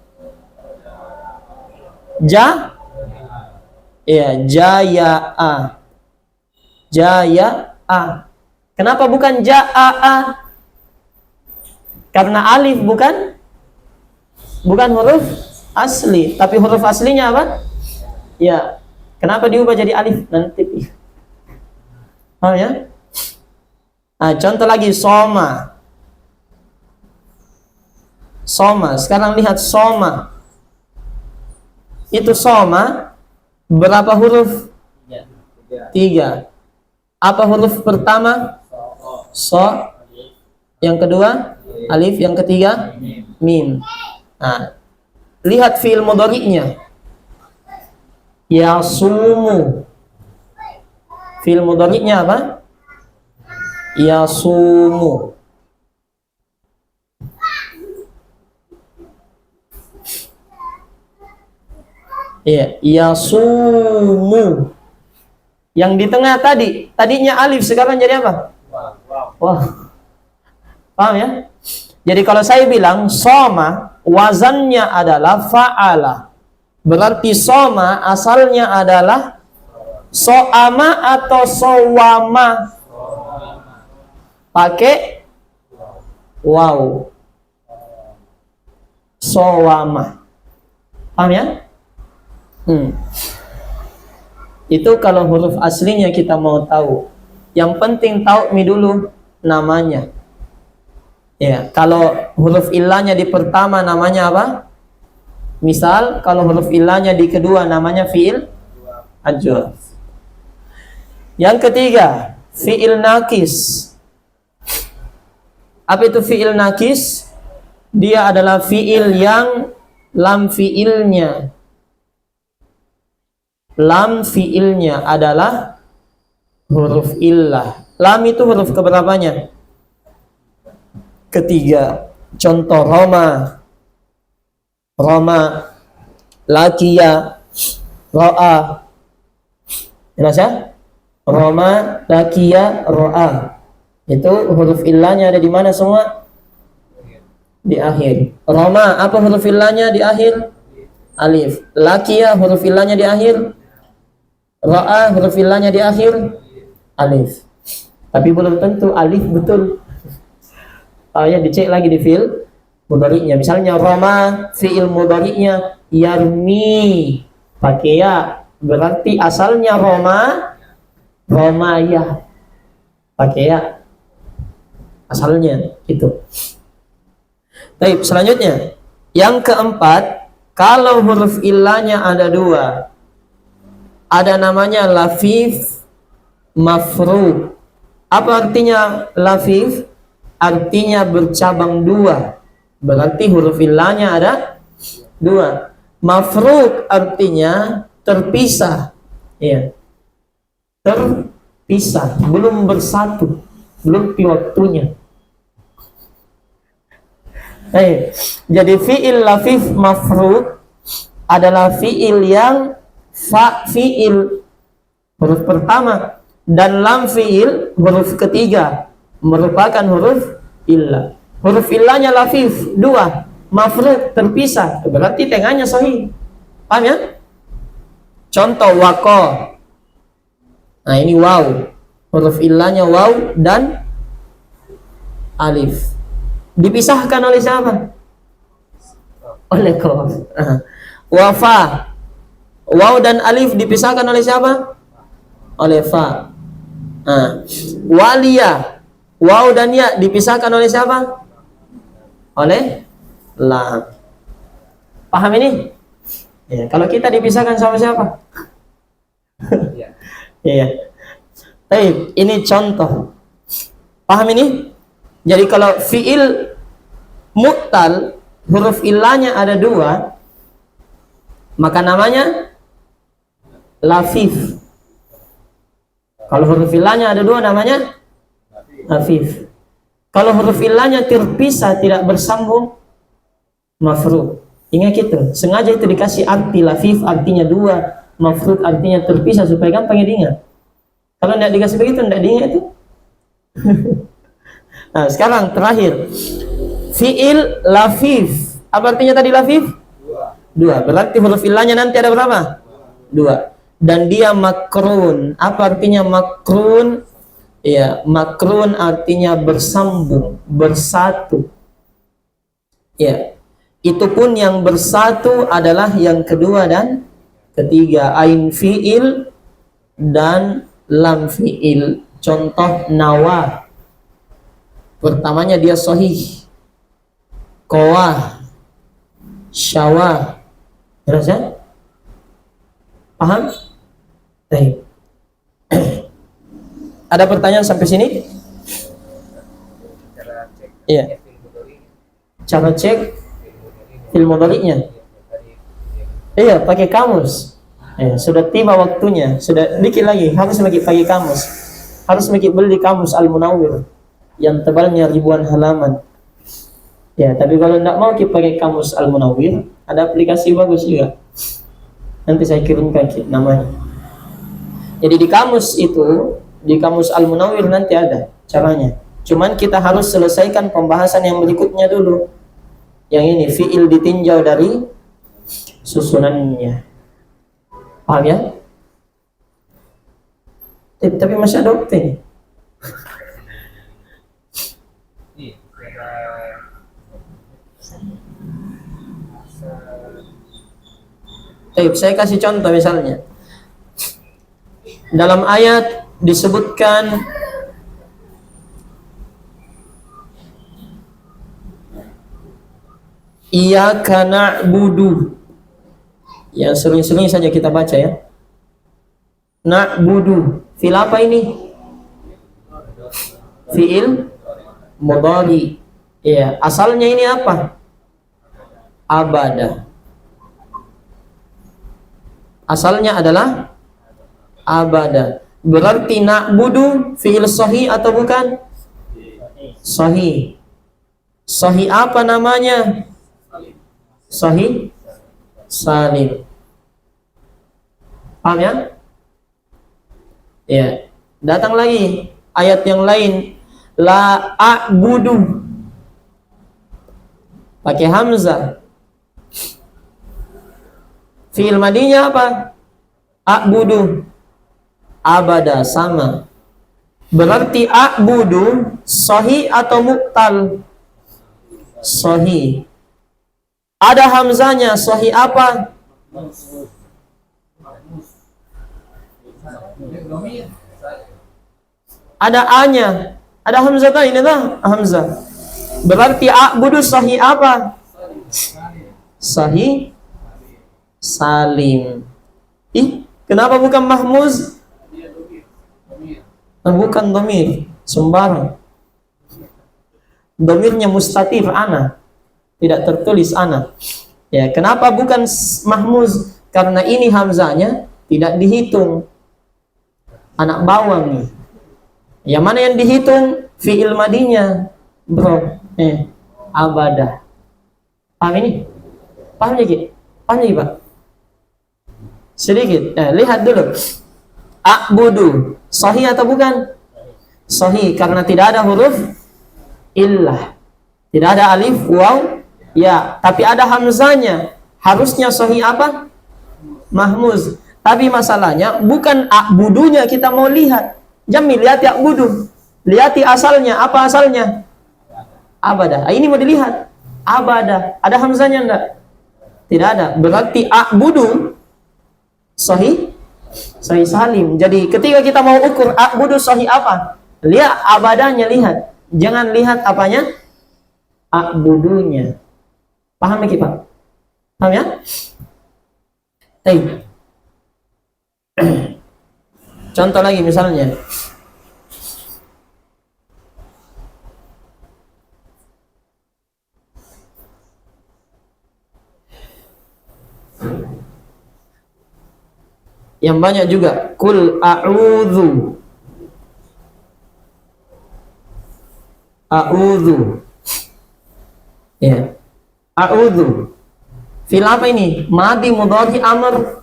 [SPEAKER 1] jaya'a. Jaya'a. Kenapa bukan ja'a? Karena alif bukan huruf asli, tapi huruf aslinya apa? Ya. Kenapa diubah jadi alif? Nanti. Paham ya? Nah, contoh lagi soma. Soma. Sekarang lihat soma. Itu soma berapa huruf? 3. Apa huruf pertama? So. Yang kedua? Alif. Yang ketiga? Mim. Nah, lihat fi'il mudhari'nya. Yasumu. Fi'il mudhari'nya apa? Yasumu. Iya, yasumu. Yang di tengah tadinya alif, sekarang jadi apa? Wah. Paham ya? Jadi kalau saya bilang soma, wazannya adalah fa'ala. Berarti soma asalnya adalah so'ama atau sowama. Pakai waw. Sowama. Paham ya? Itu kalau huruf aslinya kita mau tahu. Yang penting tahu dulu namanya. Ya, kalau huruf illahnya di pertama namanya apa? Misal kalau huruf illahnya di kedua namanya fi'il ajwaf. Yang ketiga, fi'il nakis. Apa itu fi'il nakis? Dia adalah fi'il yang lam fi'ilnya adalah huruf illah. Lam itu huruf keberapanya? Ketiga. Contoh Roma, lakiya, ro'a. Jelas ya? Roma, lakiya, ro'a. Itu huruf illahnya ada di mana semua? Di akhir. Roma, apa huruf illahnya di akhir? Alif. Lakiya, huruf illahnya di akhir? Ro'a, huruf illahnya di akhir? Alif. Tapi belum tentu alif betul. Ya, dicek lagi di fi'il mudhari'nya. Misalnya Roma, fi'il mudhari'nya yarmi, pakai ya. Berarti asalnya Romaya, pakai ya. Asalnya itu. Baik, selanjutnya yang keempat, kalau huruf illahnya ada 2, ada namanya lafif, mafru. Apa artinya lafif? Artinya bercabang 2. Berarti huruf illahnya ada 2. Mafruq artinya terpisah. Ya. Terpisah, belum bersatu, belum waktunya. Jadi fi'il lafif mafruq adalah fi'il yang fi'il huruf pertama dan lam fi'il huruf ketiga merupakan huruf illah. Huruf illahnya lafif 2, mafruq terpisah, berarti tengahnya sahih. Paham ya? Contoh waqo. Nah, ini waw. Huruf illahnya waw dan alif. Dipisahkan oleh siapa? Oleh qaf. Wafa. Waw dan alif dipisahkan oleh siapa? Oleh fa. Waliyah. Waw dan ya dipisahkan oleh siapa? Oleh lam. Paham ini? Ya, kalau kita dipisahkan sama siapa? Iya. Baik, ini contoh. Paham ini? Jadi kalau fi'il mu'tal, huruf illahnya ada 2, maka namanya lafif. Kalau huruf illahnya ada 2 namanya lafif. Kalau huruf illahnya terpisah tidak bersambung, mafrud. Ingat itu, sengaja itu dikasih arti lafif artinya 2, mafrud artinya terpisah supaya gampang diingat. Kalau tidak dikasih begitu tidak diingat itu. Nah, sekarang terakhir. Fi'il lafif. Apa artinya tadi lafif? 2. Berarti huruf illahnya nanti ada berapa? 2. Dan dia makrun. Apa artinya makrun? Ya, makrun artinya bersambung, bersatu. Ya, itu pun yang bersatu adalah yang kedua dan ketiga, ain fi'il dan lam fi'il. Contoh nawa. Pertamanya dia sahih. Qawah, syawah. Jelas ya? Paham? Baik. Ada pertanyaan sampai sini? Iya. Cara cek fil mudhari'nya. Iya, pakai kamus. Sudah tiba waktunya. Sudah dikit lagi, harus lagi pakai kamus. Harus lagi beli kamus Al-Munawwir yang tebalnya ribuan halaman. Ya, tapi kalau tidak mau kita pakai kamus Al-Munawwir, ada aplikasi bagus juga. Nanti saya kirimkan namanya. Jadi di kamus itu, di kamus Al-Munawwir nanti ada caranya. Cuman kita harus selesaikan pembahasan yang berikutnya dulu. Yang ini fi'il ditinjau dari susunannya. Paham ya? Tapi masih ada waktu. Saya kasih contoh misalnya. Dalam ayat disebutkan Iyyaka na'budu. Yang sering-sering saja kita baca ya. Na'budu. Fi'il apa ini? Fi'il mudhari. Ya, asalnya ini apa? Abada. Asalnya adalah abada. Berarti na'budu fi'il sahih atau bukan? Sahih. Sahih apa namanya? Sahih salim. Paham ya? Ya. Datang lagi ayat yang lain. La a'budu. Pakai hamzah. Fi'il madinya apa? A'budu. Abada, sama. Berarti a'budu sahih atau mu'tal? Sahih. Ada hamzanya, sahih apa? Ada a-nya. Ada hamzah tadi, ini dah hamzah. Berarti a'budu sahih apa? Sahih salim. Kenapa bukan mahmuz? Bukan dhamir, sembarang. Dhamirnya mustatir ana. Tidak tertulis ana. Ya, kenapa bukan mahmuz? Karena ini hamzanya tidak dihitung. Anak bawang nih. Yang mana yang dihitung? Fi'il madinya. Bro, abada. Paham ini? Paham lagi? Paham lagi, Pak? Sedikit. Lihat dulu. A'budu. Sahih atau bukan? Sahih, karena tidak ada huruf illah. Tidak ada alif, waw, ya. Tapi ada hamzanya. Harusnya sahih apa? Mahmuz. Tapi masalahnya bukan a'budunya kita mau lihat. Jamil, lihat a'budu. Lihat asalnya. Apa asalnya? Abada. Ini mau dilihat. Abada. Ada hamzanya enggak? Tidak ada. Berarti a'budu sahih salim. Jadi ketika kita mau ukur a'budu sahih apa? Lihat abadanya, lihat. Jangan lihat apanya? A'budunya. Paham ya, Pak? Paham ya? Baik. Contoh lagi misalnya. Yang banyak juga. Qul a'udzu. A'udzu. Ya. A'udzu. Fil apa ini? Madi, mudhari, amr.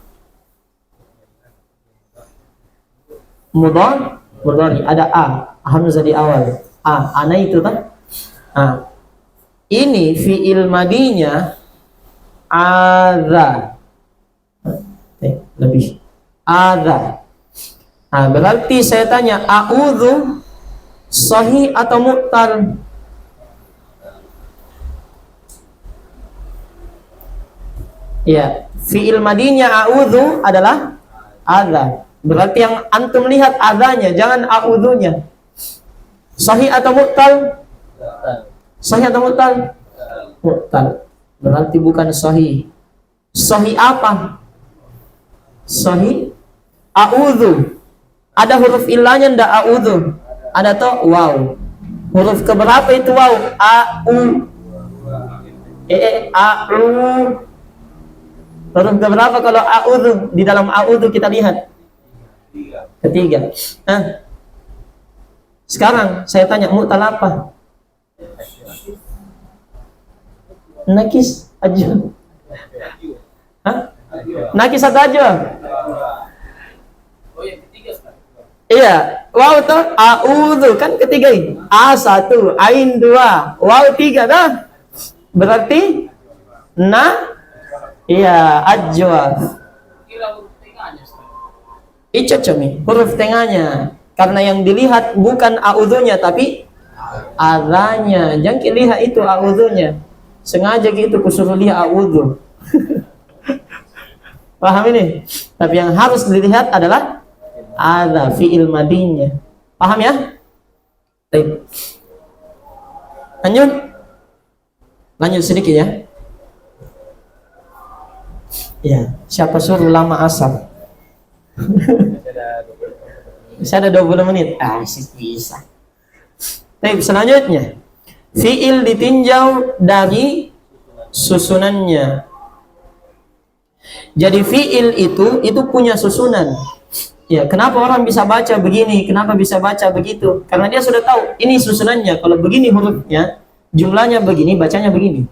[SPEAKER 1] Mudhari. Ada a. Hamzah di awal. Ana itu kan? Ini fi'il madinya adza. Lebih. Adza. Berarti saya tanya, a'udzu sahih atau mu'tal? Ya, fi'il madinya a'udzu adalah adza. Berarti yang antum lihat adzanya, jangan a'udzunya. Sahih atau mu'tal? Sahih atau mu'tal? Mu'tal. Berarti bukan sahih. Sahih apa? Sahih a'udzu. Ada huruf illahnya ndak a'udzu? Ada toh? Waw. Huruf keberapa itu waw? A'u. A'u. Huruf keberapa kalau a'udzu? Di dalam a'udzu kita lihat. Ketiga. Sekarang saya tanya, mu'tal apa? Nakis aja. Nakis atau aja?
[SPEAKER 2] Oh, yang ketiga Ustaz.
[SPEAKER 1] Iya, waw toh, a'udzu kan ketiga ini. A 1, ain 2, waw 3 dah. Berarti iya, ajwa.
[SPEAKER 2] Kira huruf tengahnya Ustaz.
[SPEAKER 1] Itu cumi, huruf tengahnya. Karena yang dilihat bukan a'udzunya tapi adanya. Jangan lihat itu a'udzunya. Sengaja gitu kusuruh lihat a'udzu. Paham ini? Tapi yang harus dilihat adalah ada fi'il madinya. Paham ya? Baik. Lanjut sedikit ya. Ya, siapa suruh lama asar? Bisa ada 20 menit. Bisa. Baik, selanjutnya. Fi'il ditinjau dari susunannya. Jadi fi'il itu punya susunan. Ya, kenapa orang bisa baca begini? Kenapa bisa baca begitu? Karena dia sudah tahu ini susunannya. Kalau begini hurufnya, jumlahnya begini, bacanya begini.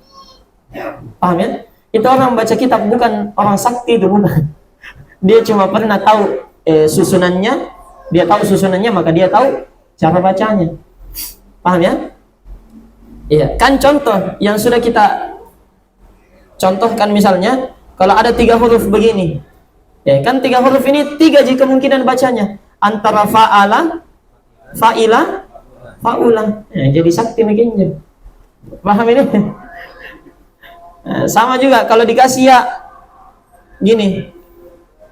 [SPEAKER 1] Paham ya? Itu orang baca kitab, bukan orang sakti itu, bukan. Dia cuma pernah tahu susunannya. Dia tahu susunannya, maka dia tahu cara bacanya. Paham ya? Iya, kan contoh yang sudah kita contohkan misalnya, kalau ada 3 huruf begini. Ya, kan 3 huruf ini 3 jika kemungkinan bacanya. Antara fa'ala, fa'ila, fa'ula. Ya, jadi sakti bikinnya. Paham ini? Nah, sama juga kalau dikasih ya gini.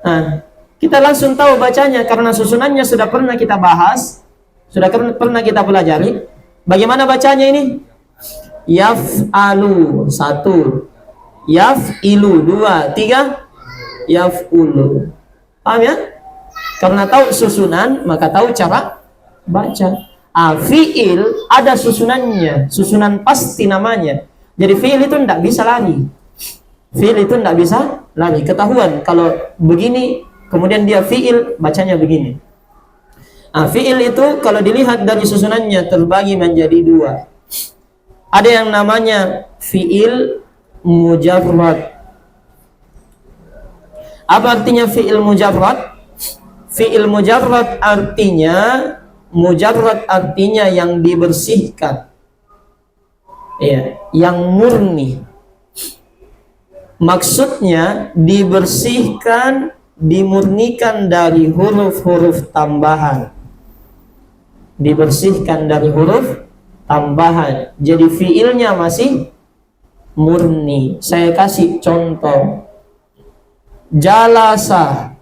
[SPEAKER 1] Nah, kita langsung tahu bacanya karena susunannya sudah pernah kita bahas, sudah pernah kita pelajari. Bagaimana bacanya ini? Yaf'alu 1, yaf'ilu 2, 3, yaf'ulu. Paham ya? Karena tahu susunan, maka tahu cara baca. Fi'il ada susunannya, susunan pasti namanya. Jadi fi'il itu tidak bisa lari. Fi'il itu tidak bisa lari. Ketahuan kalau begini, kemudian dia fi'il, bacanya begini. Fi'il itu kalau dilihat dari susunannya terbagi menjadi 2. Ada yang namanya fi'il mujarrad. Apa artinya fi'il mujarrad? Fi'il mujarrad artinya yang dibersihkan. Ya, yang murni. Maksudnya dibersihkan, dimurnikan dari huruf-huruf tambahan. Dibersihkan dari huruf tambahan. Jadi fiilnya masih murni. Saya kasih contoh. Jalasa.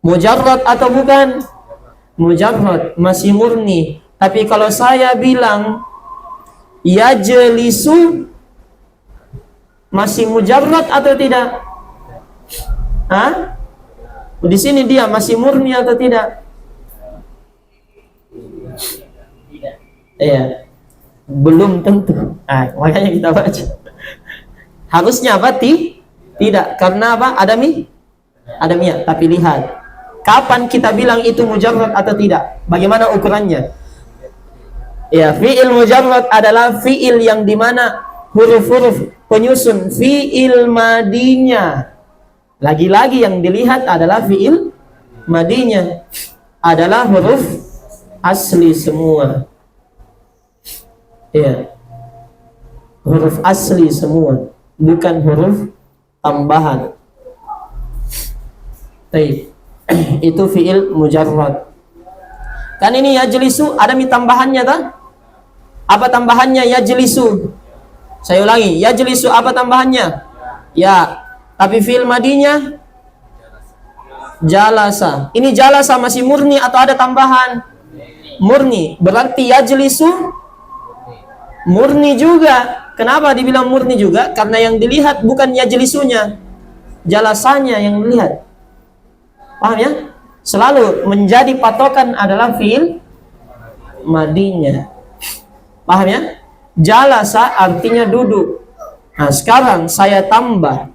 [SPEAKER 1] Mujarrad atau bukan? Mujarrad, masih murni. Tapi kalau saya bilang yajlisu, masih mujarrad atau tidak? Di sini dia masih murni atau tidak? Iya, belum tentu. Makanya kita baca. Harusnya apa? Tidak. Karena apa? Ada mia, tapi lihat. Kapan kita bilang itu mujarrad atau tidak? Bagaimana ukurannya? Ya, fi'il mujarrad adalah fi'il yang dimana huruf-huruf penyusun fi'il madinya. Lagi-lagi yang dilihat adalah fi'il madinya. Adalah huruf asli semua. Ya. Huruf asli semua, bukan huruf tambahan. Baik. Itu fi'il mujarrad. Kan ini yajlisu ada mi tambahannya tak? Apa tambahannya yajlisu? Saya ulangi, yajlisu apa tambahannya? Ya, tapi fi'il madinya jalasa. Ini jalasa masih murni atau ada tambahan? Murni. Berarti yajlisu murni juga. Kenapa dibilang murni juga? Karena yang dilihat bukan yajlisunya, jalasanya yang dilihat. Paham ya? Selalu menjadi patokan adalah fi'il madinya. Paham ya? Jalasa artinya duduk. Nah, sekarang saya tambah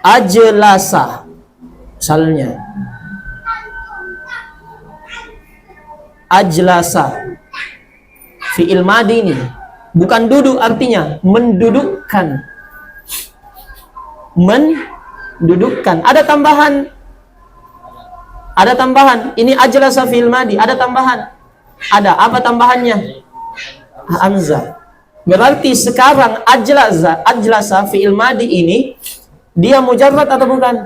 [SPEAKER 1] ajlasa. Misalnya ajlasa fi'il madi ini bukan duduk, artinya mendudukkan. Mendudukkan. Ada tambahan. Ada tambahan. Ini ajlasa fi'il madi, ada tambahan. Ada. Apa tambahannya? Hamzah. Berarti sekarang ajlasa fi'il madi ini dia mujarrad atau bukan?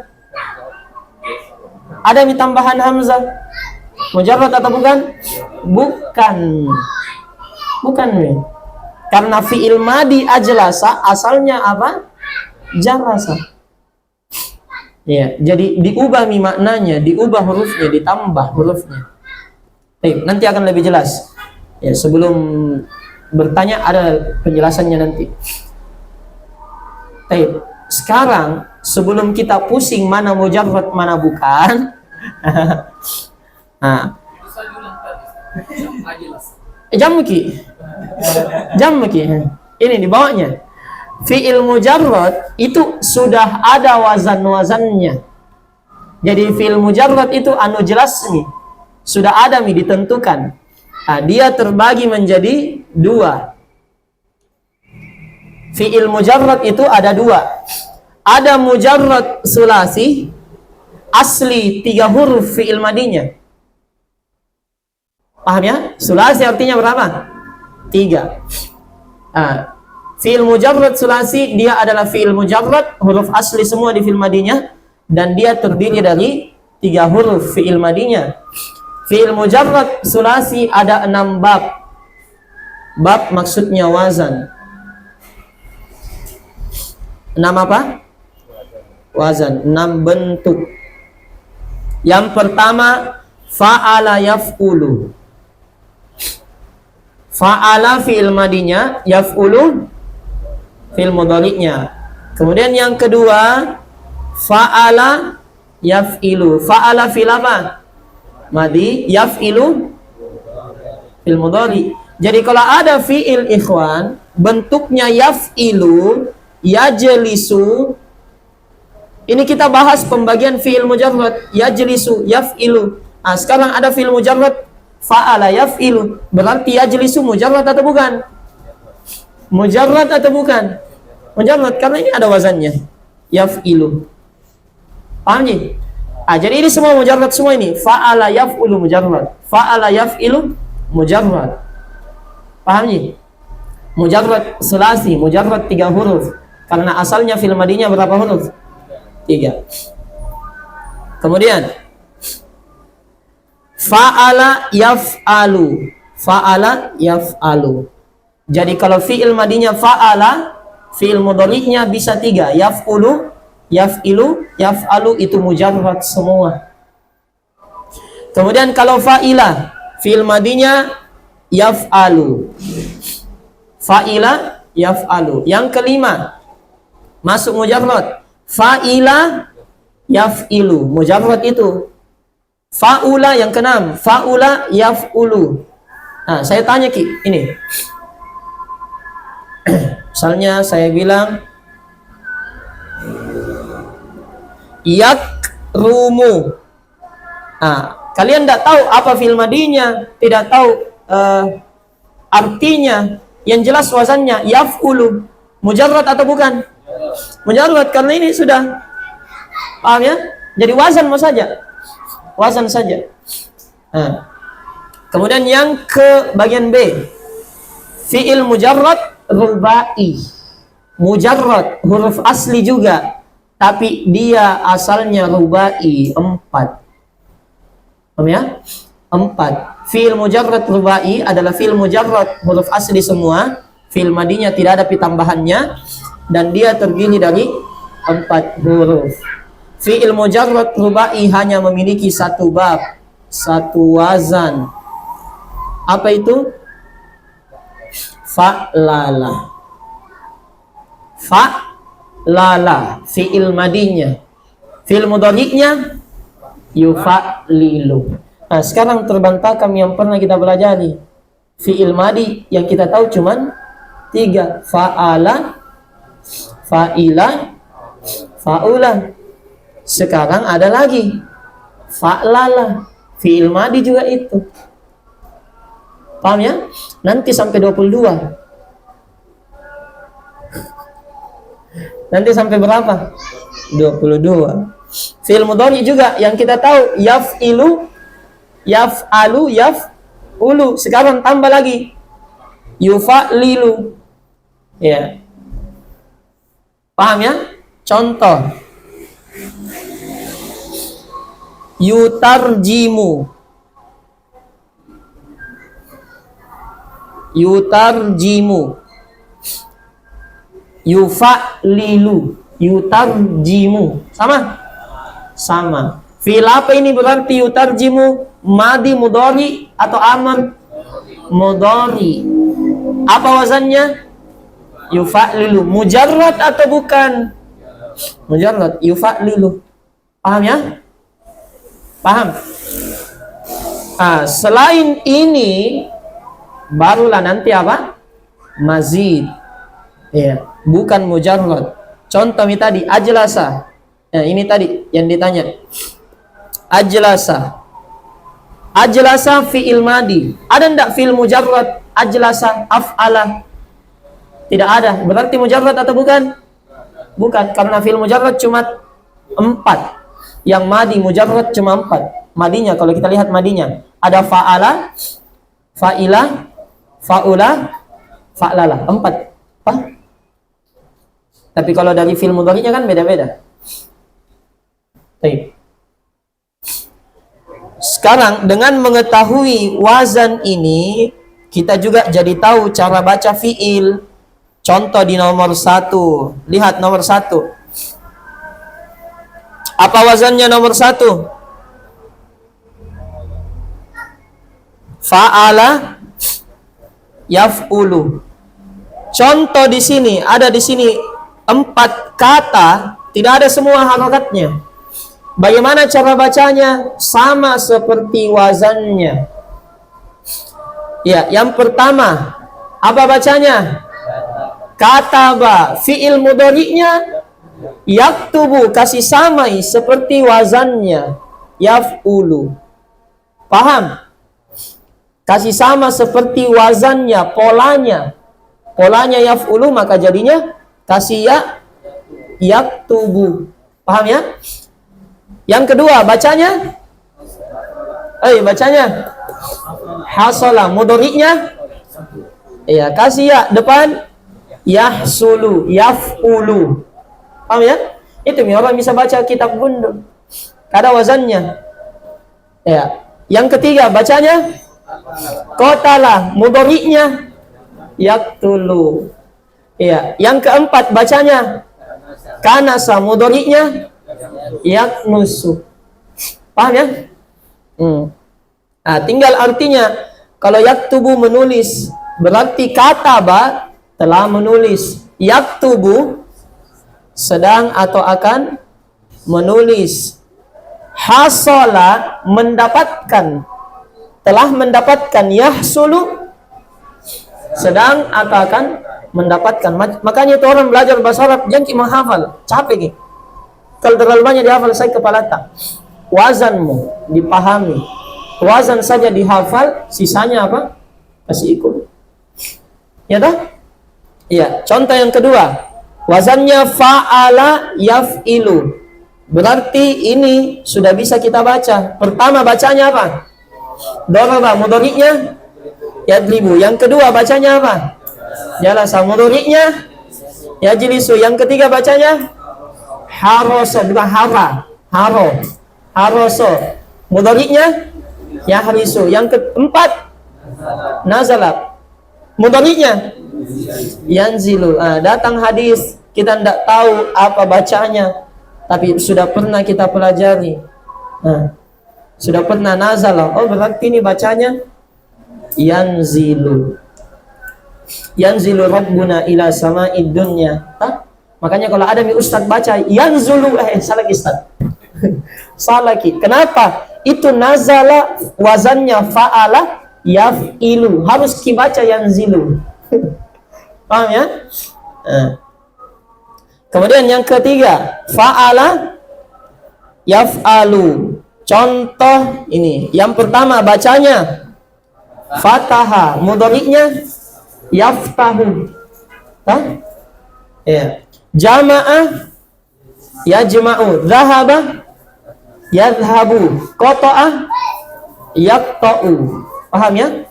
[SPEAKER 1] Ada mi tambahan hamzah. Mujarrad atau bukan? Bukan. Bukan. Karena fi'il madi ajlasa asalnya apa? Jalasa. Ya, jadi diubah mi maknanya, diubah hurufnya, ditambah hurufnya. Baik, nanti akan lebih jelas. Ya, sebelum bertanya ada penjelasannya nanti. Baik, sekarang sebelum kita pusing mana mujarrad mana bukan. Nah,
[SPEAKER 2] Bisa diulang tadi. Ajelas.
[SPEAKER 1] Jamki. Ini di bawahnya. Fi'il mujarrad itu sudah ada wazan-wazannya. Jadi fi'il mujarrad itu anu jelas nih. Sudah ada nih ditentukan. Nah, dia terbagi menjadi dua. Fi'il mujarrad itu ada dua. Ada mujarrad sulasi, asli 3 huruf fi'il madinya. Paham ya? Sulasi artinya berapa? 3. Nah, fi'il mujarrad sulasi dia adalah fi'il mujarrad, huruf asli semua di fi'il madinya, dan dia terdiri dari 3 huruf fi'il madinya. Fi'il mujarrad sulasi ada 6 bab. Bab maksudnya wazan. 6 apa? Wazan, 6 bentuk. Yang pertama, fa'ala yaf'ulu. Fa'ala fi'il madinya, yaf'ulu fi'il mudhari'nya. Kemudian yang kedua, fa'ala yaf'ilu. Fa'ala fi'il apa? Madi, yaf'ilu fi'il mudhari'. Jadi kalau ada fi'il ikhwan, bentuknya yaf'ilu, yajlisu. Ini kita bahas pembagian fi'il mujarrad, yajlisu, yaf'ilu. Nah, sekarang ada fi'il mujarrad fa'ala yaf'ilu. Berarti yajlisu mujarrad atau bukan? Mujarrad atau bukan? Mujarrad, karena ini ada wazannya. Yaf'ilu. Paham ni? Jadi ini semua mujarrad semua ini. Fa'ala yaf'ulu mujarrad. Fa'ala yaf'ilu mujarrad. Paham ni? Mujarrad sulasi, mujarrad 3 huruf. Karena asalnya fi'il madinya berapa huruf? 3. Kemudian fa'ala yaf'alu. Fa'ala yaf'alu. Jadi kalau fi'il madinya fa'ala, fi'il mudhari'nya bisa 3. Yaf'ulu, yaf'ilu, yaf'alu, itu mujarrad semua. Kemudian kalau fa'ila, fi'il madinya yaf'alu. Fa'ila, yaf'alu. Yang kelima, masuk mujarrad. Fa'ila, yaf'ilu. Mujarrad itu. Fa'ula yang keenam, fa'ula yaf'ulu. Nah, saya tanya Ki, ini. Misalnya saya bilang yakrumu. Kalian tidak tahu apa fi'il madinya, tidak tahu artinya. Yang jelas wazannya yaf'ulu. Mujarrad atau bukan? Mujarrad, karena ini sudah, paham ya? Jadi wazan saja. Wazan saja. Kemudian yang ke bagian B. Fi'il mujarrad rubai. Mujarrad, huruf asli juga, tapi dia asalnya rubai, 4. Paham ya? 4. Fi'il mujarrad rubai adalah fi'il mujarrad huruf asli semua, fi'il madinya tidak ada tambahannya, dan dia terdiri dari 4 huruf. Fi'il mujarrad rubai hanya memiliki 1 bab, 1 wazan. Apa itu? Fa'lala. Fa'lala fi'il madinya. Fi'il mudhari'nya yufa'lilu. Nah, sekarang terbantahkan yang pernah kita pelajari. Fi'il madi yang kita tahu cuman 3. Fa'ala, fa'ila, fa'ula. Sekarang ada lagi fa'lala. Fi'il madi juga itu. Paham ya? Nanti sampai 22. Nanti sampai berapa? 22. Fi'il mudhari juga yang kita tahu yaf'ilu, yaf'alu, yaf'ulu. Sekarang tambah lagi yufa'lilu. Ya. Paham ya? Contoh. Yutarjimu. Yutarjimu. Yufa'lilu. Yutarjimu. Sama. Fi'il apa ini berarti yutarjimu? Madi, mudhari atau amr? Mudhari. Apa wazannya? Yufa'lilu. Mujarrad atau bukan? Mujarrad. Yufa'lilu. Paham ya? Paham? Selain ini barulah nanti apa? Mazid. Ya, bukan mujarrad. Contoh ini tadi ajlasa. Nah, ini tadi yang ditanya. Ajlasa. Ajlasa fi'il madi. Ada enggak fi'il mujarrad ajlasa af'ala? Tidak ada. Berarti mujarrad atau bukan? Bukan, karena fi'il mujarrad cuma 4. Yang madi mujarrad cuma 4. Madinya kalau kita lihat madinya ada fa'ala, fa'ila, fa'ula, fa'lala. 4. Apa? Tapi kalau dari fi'il mudhari'nya kan beda-beda. Baik. Sekarang dengan mengetahui wazan ini, kita juga jadi tahu cara baca fi'il. Contoh di nomor 1. Lihat nomor 1. Apa wazannya nomor 1? Fa'ala, yaf'ulu. Contoh di sini, ada di sini 4 kata, tidak ada semua harokatnya. Bagaimana cara bacanya? Sama seperti wazannya. Ya, yang pertama, apa bacanya? Kataba. Fi'il mudhari'nya yaktubu, kasih samai seperti wazannya. Yaf'ulu. Paham? Kasih sama seperti wazannya, polanya. Polanya yaf'ulu, maka jadinya kasih yaktubu. Paham ya? Yang kedua, bacanya? Bacanya? Hasala. Mudhari'nya? Iya, kasih ya depan. Yahsulu, yaf'ulu. Paham ya? Itu orang bisa baca kitab gundul. Ada wazannya. Ya. Yang ketiga, bacanya? Qatala. Mudhari'nya? Yaktulu. Iya. Yang keempat, bacanya? Kanasa. Mudhari'nya? Yaknusu. Paham ya? Tinggal artinya. Kalau yaktubu menulis, berarti kataba telah menulis. Yaktubu sedang atau akan menulis. Hasala mendapatkan, telah mendapatkan. Yahsulu sedang atau akan mendapatkan. Makanya itu orang belajar bahasa Arab jangan menghafal, capek gitu. Kalau terlalu banyak dihafal saya kepala tak. Wazanmu dipahami, wazan saja dihafal, sisanya apa? Kasih ikut. Ya dah? Iya. Contoh yang kedua, wazannya fa'ala yaf'ilu. Berarti ini sudah bisa kita baca. Pertama bacanya apa? Daraba, mudhari'nya yadribu. Yang kedua bacanya apa? Jalasa, mudhari'nya yajlisu. Yang ketiga bacanya harasa, bukan hara. Haroso. Mudhari'nya yahrisu. Yang keempat nazala. Mudhari'nya yanzilu. Datang hadis, kita tidak tahu apa bacanya, tapi sudah pernah kita pelajari. Sudah pernah nazala. Oh, berarti ini bacanya yanzilu. Yanzilu rabbuna ila sama'id dunya. Makanya kalau ada ustaz baca yanzulu, salah ustaz. Salah ki. Kenapa? Itu nazala wazannya fa'ala yaf'ilu. Harus dibaca yanzilu. Paham ya? Kemudian yang ketiga, fa'ala yaf'alu. Contoh ini. Yang pertama bacanya fataha, mudhari'nya yaftahu. Ya. Jama'a yajma'u, dhahaba yadhhabu, qata'a yaqta'u. Paham ya?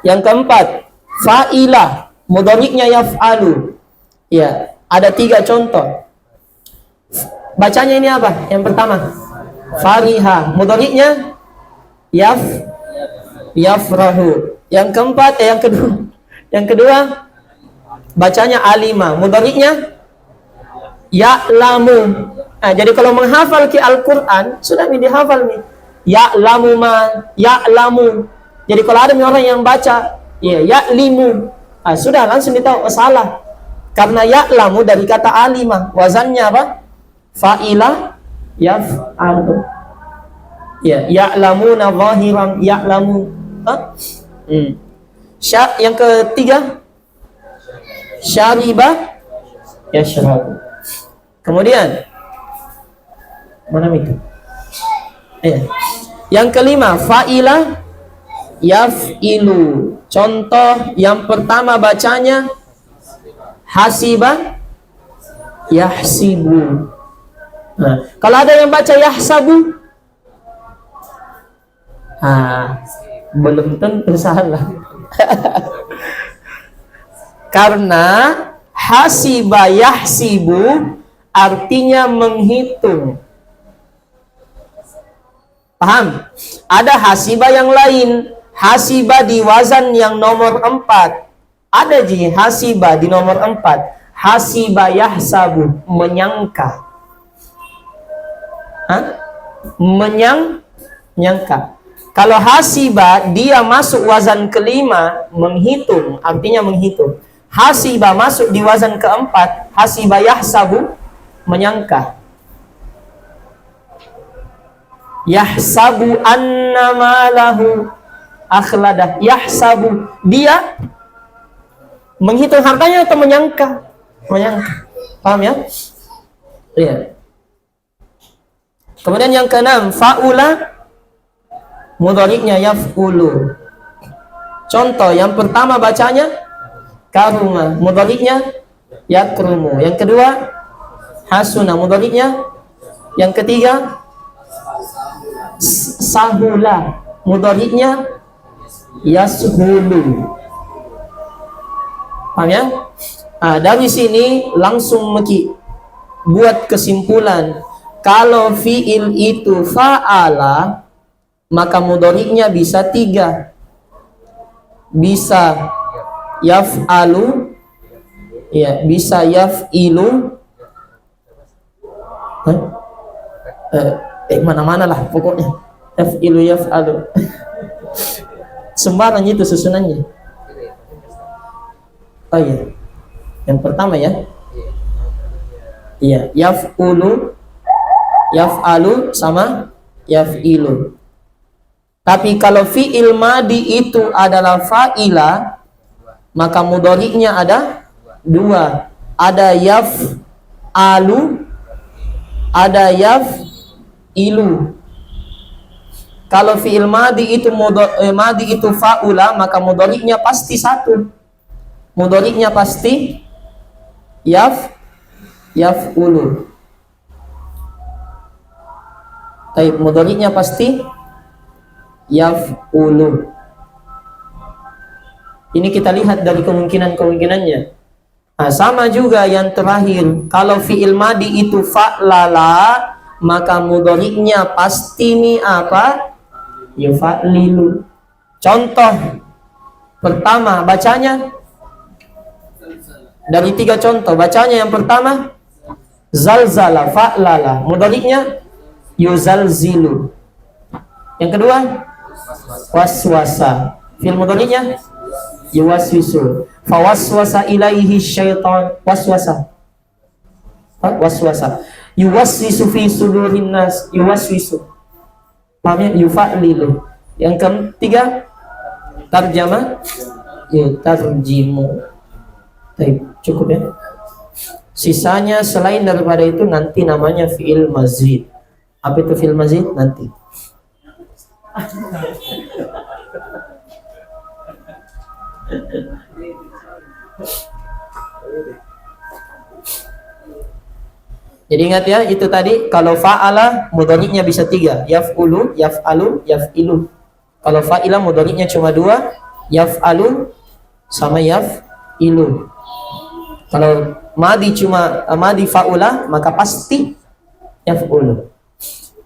[SPEAKER 1] Yang keempat, fa'ila, mudhari'nya yaf'alu. Ya, ada 3 contoh. Bacanya ini apa? Yang pertama, fariha, mudhari'nya yafrahu. Yang keempat, yang kedua bacanya alima, mudhari'nya ya'lamu. Jadi kalau menghafal ki Al-Quran sudah dihafal nih. Ya'lamu ma, ya'lamu. Jadi kalau ada orang yang baca ya ya'limu, sudah langsung ditahu salah. Karena ya'lamu dari kata alima, wazannya apa? Fa'ila yaf'alu. Ya, ya'lamuna zahiran, ya'lamu. Yang ketiga syariba yashrabu. Kemudian mana itu? Yang kelima fa'ila yaf'ilu. Contoh yang pertama bacanya hasiba yahsibu. Kalau ada yang baca yahsabu, belum tentu salah. Karena hasiba yahsibu artinya menghitung. Paham? Ada hasiba yang lain. Hasiba di wazan yang nomor 4. Ada hasiba di nomor 4. Hasiba yahsabu, menyangka. Menyangka. Kalau hasiba dia masuk wazan kelima, menghitung, artinya menghitung. Hasiba masuk di wazan keempat, hasiba yahsabu, menyangka. Yahsabu anna malahu akhladah. Yahsabu, dia menghitung hartanya atau menyangka? Menyangka. Paham ya? Iya. Kemudian yang keenam, fa'ula, mudhari'nya yaf'ulu. Contoh yang pertama bacanya karuma, mudhari'nya yakrumu. Yang kedua hasuna, mudhari'nya. Yang ketiga sahula, mudhari'nya yashulu. Paham ya? Dari sini langsung buat kesimpulan. Kalau fi'il itu fa'ala, maka mudhari'nya bisa 3. Bisa yaf'alu, ya, bisa yaf'ilu. Mana-mana lah pokoknya. Yaf'ilu, yaf'alu. Sembarang itu susunannya. Oh iya. Yang pertama ya. Iya, yaf'ulu, yaf'alu sama yaf'ilu. Tapi kalau fi'il madi itu adalah fa'ila, maka mudhari'nya ada dua. Ada yaf'alu, ada yaf'ilu. Kalau fi'il madi itu madi itu fa'ula, maka mudhari'nya pasti satu. Mudhari'nya pasti yaf'ulu. Baik, mudhari'nya pasti yaf'ulu. Ini kita lihat dari kemungkinannya. Nah, sama juga yang terakhir. Kalau fi'il madi itu fa'lala, maka mudhari'nya pasti nih apa? Yufa'lilu. Contoh pertama bacanya dari 3 contoh. Bacanya yang pertama zalzala fa'lala, mudhari'nya yuzalzilu. Yang kedua waswasa, fi'il mudhari'nya yuwaswisu. Fawaswasa ilaihi syaitan, waswasa yuwaswisu fi sudurin nas, yuwaswisu. Paham ya? Yufa'lilu. Yang ketiga tarjama yutarjimu. Baik, cukup ya. Sisanya selain daripada itu nanti namanya fi'il mazid. Apa itu fi'il mazid? Nanti. Jadi ingat ya, itu tadi kalau fa'ala mudhari'nya bisa 3, yaf'ulu, yaf'alu, yaf'ilu. Kalau fa'ila mudhari'nya cuma 2, yaf'alu sama yaf'ilu. Kalau madi cuma madi fa'ula, maka pasti yaf'ulu.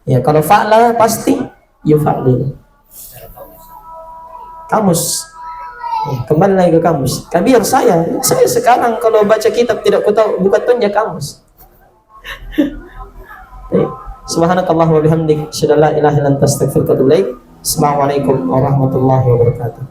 [SPEAKER 1] Ya, kalau fa'ala pasti yufa'lilu. Kamus. Kembali lagi ke kamus. Biar saya sekarang kalau baca kitab tidak tahu buka tunjuk kamus. Subhanakallahumma wa bihamdik, asyhadu an la ilaha illa anta, astaghfiruka wa atubu ilaik. Assalamualaikum warahmatullahi wabarakatuh.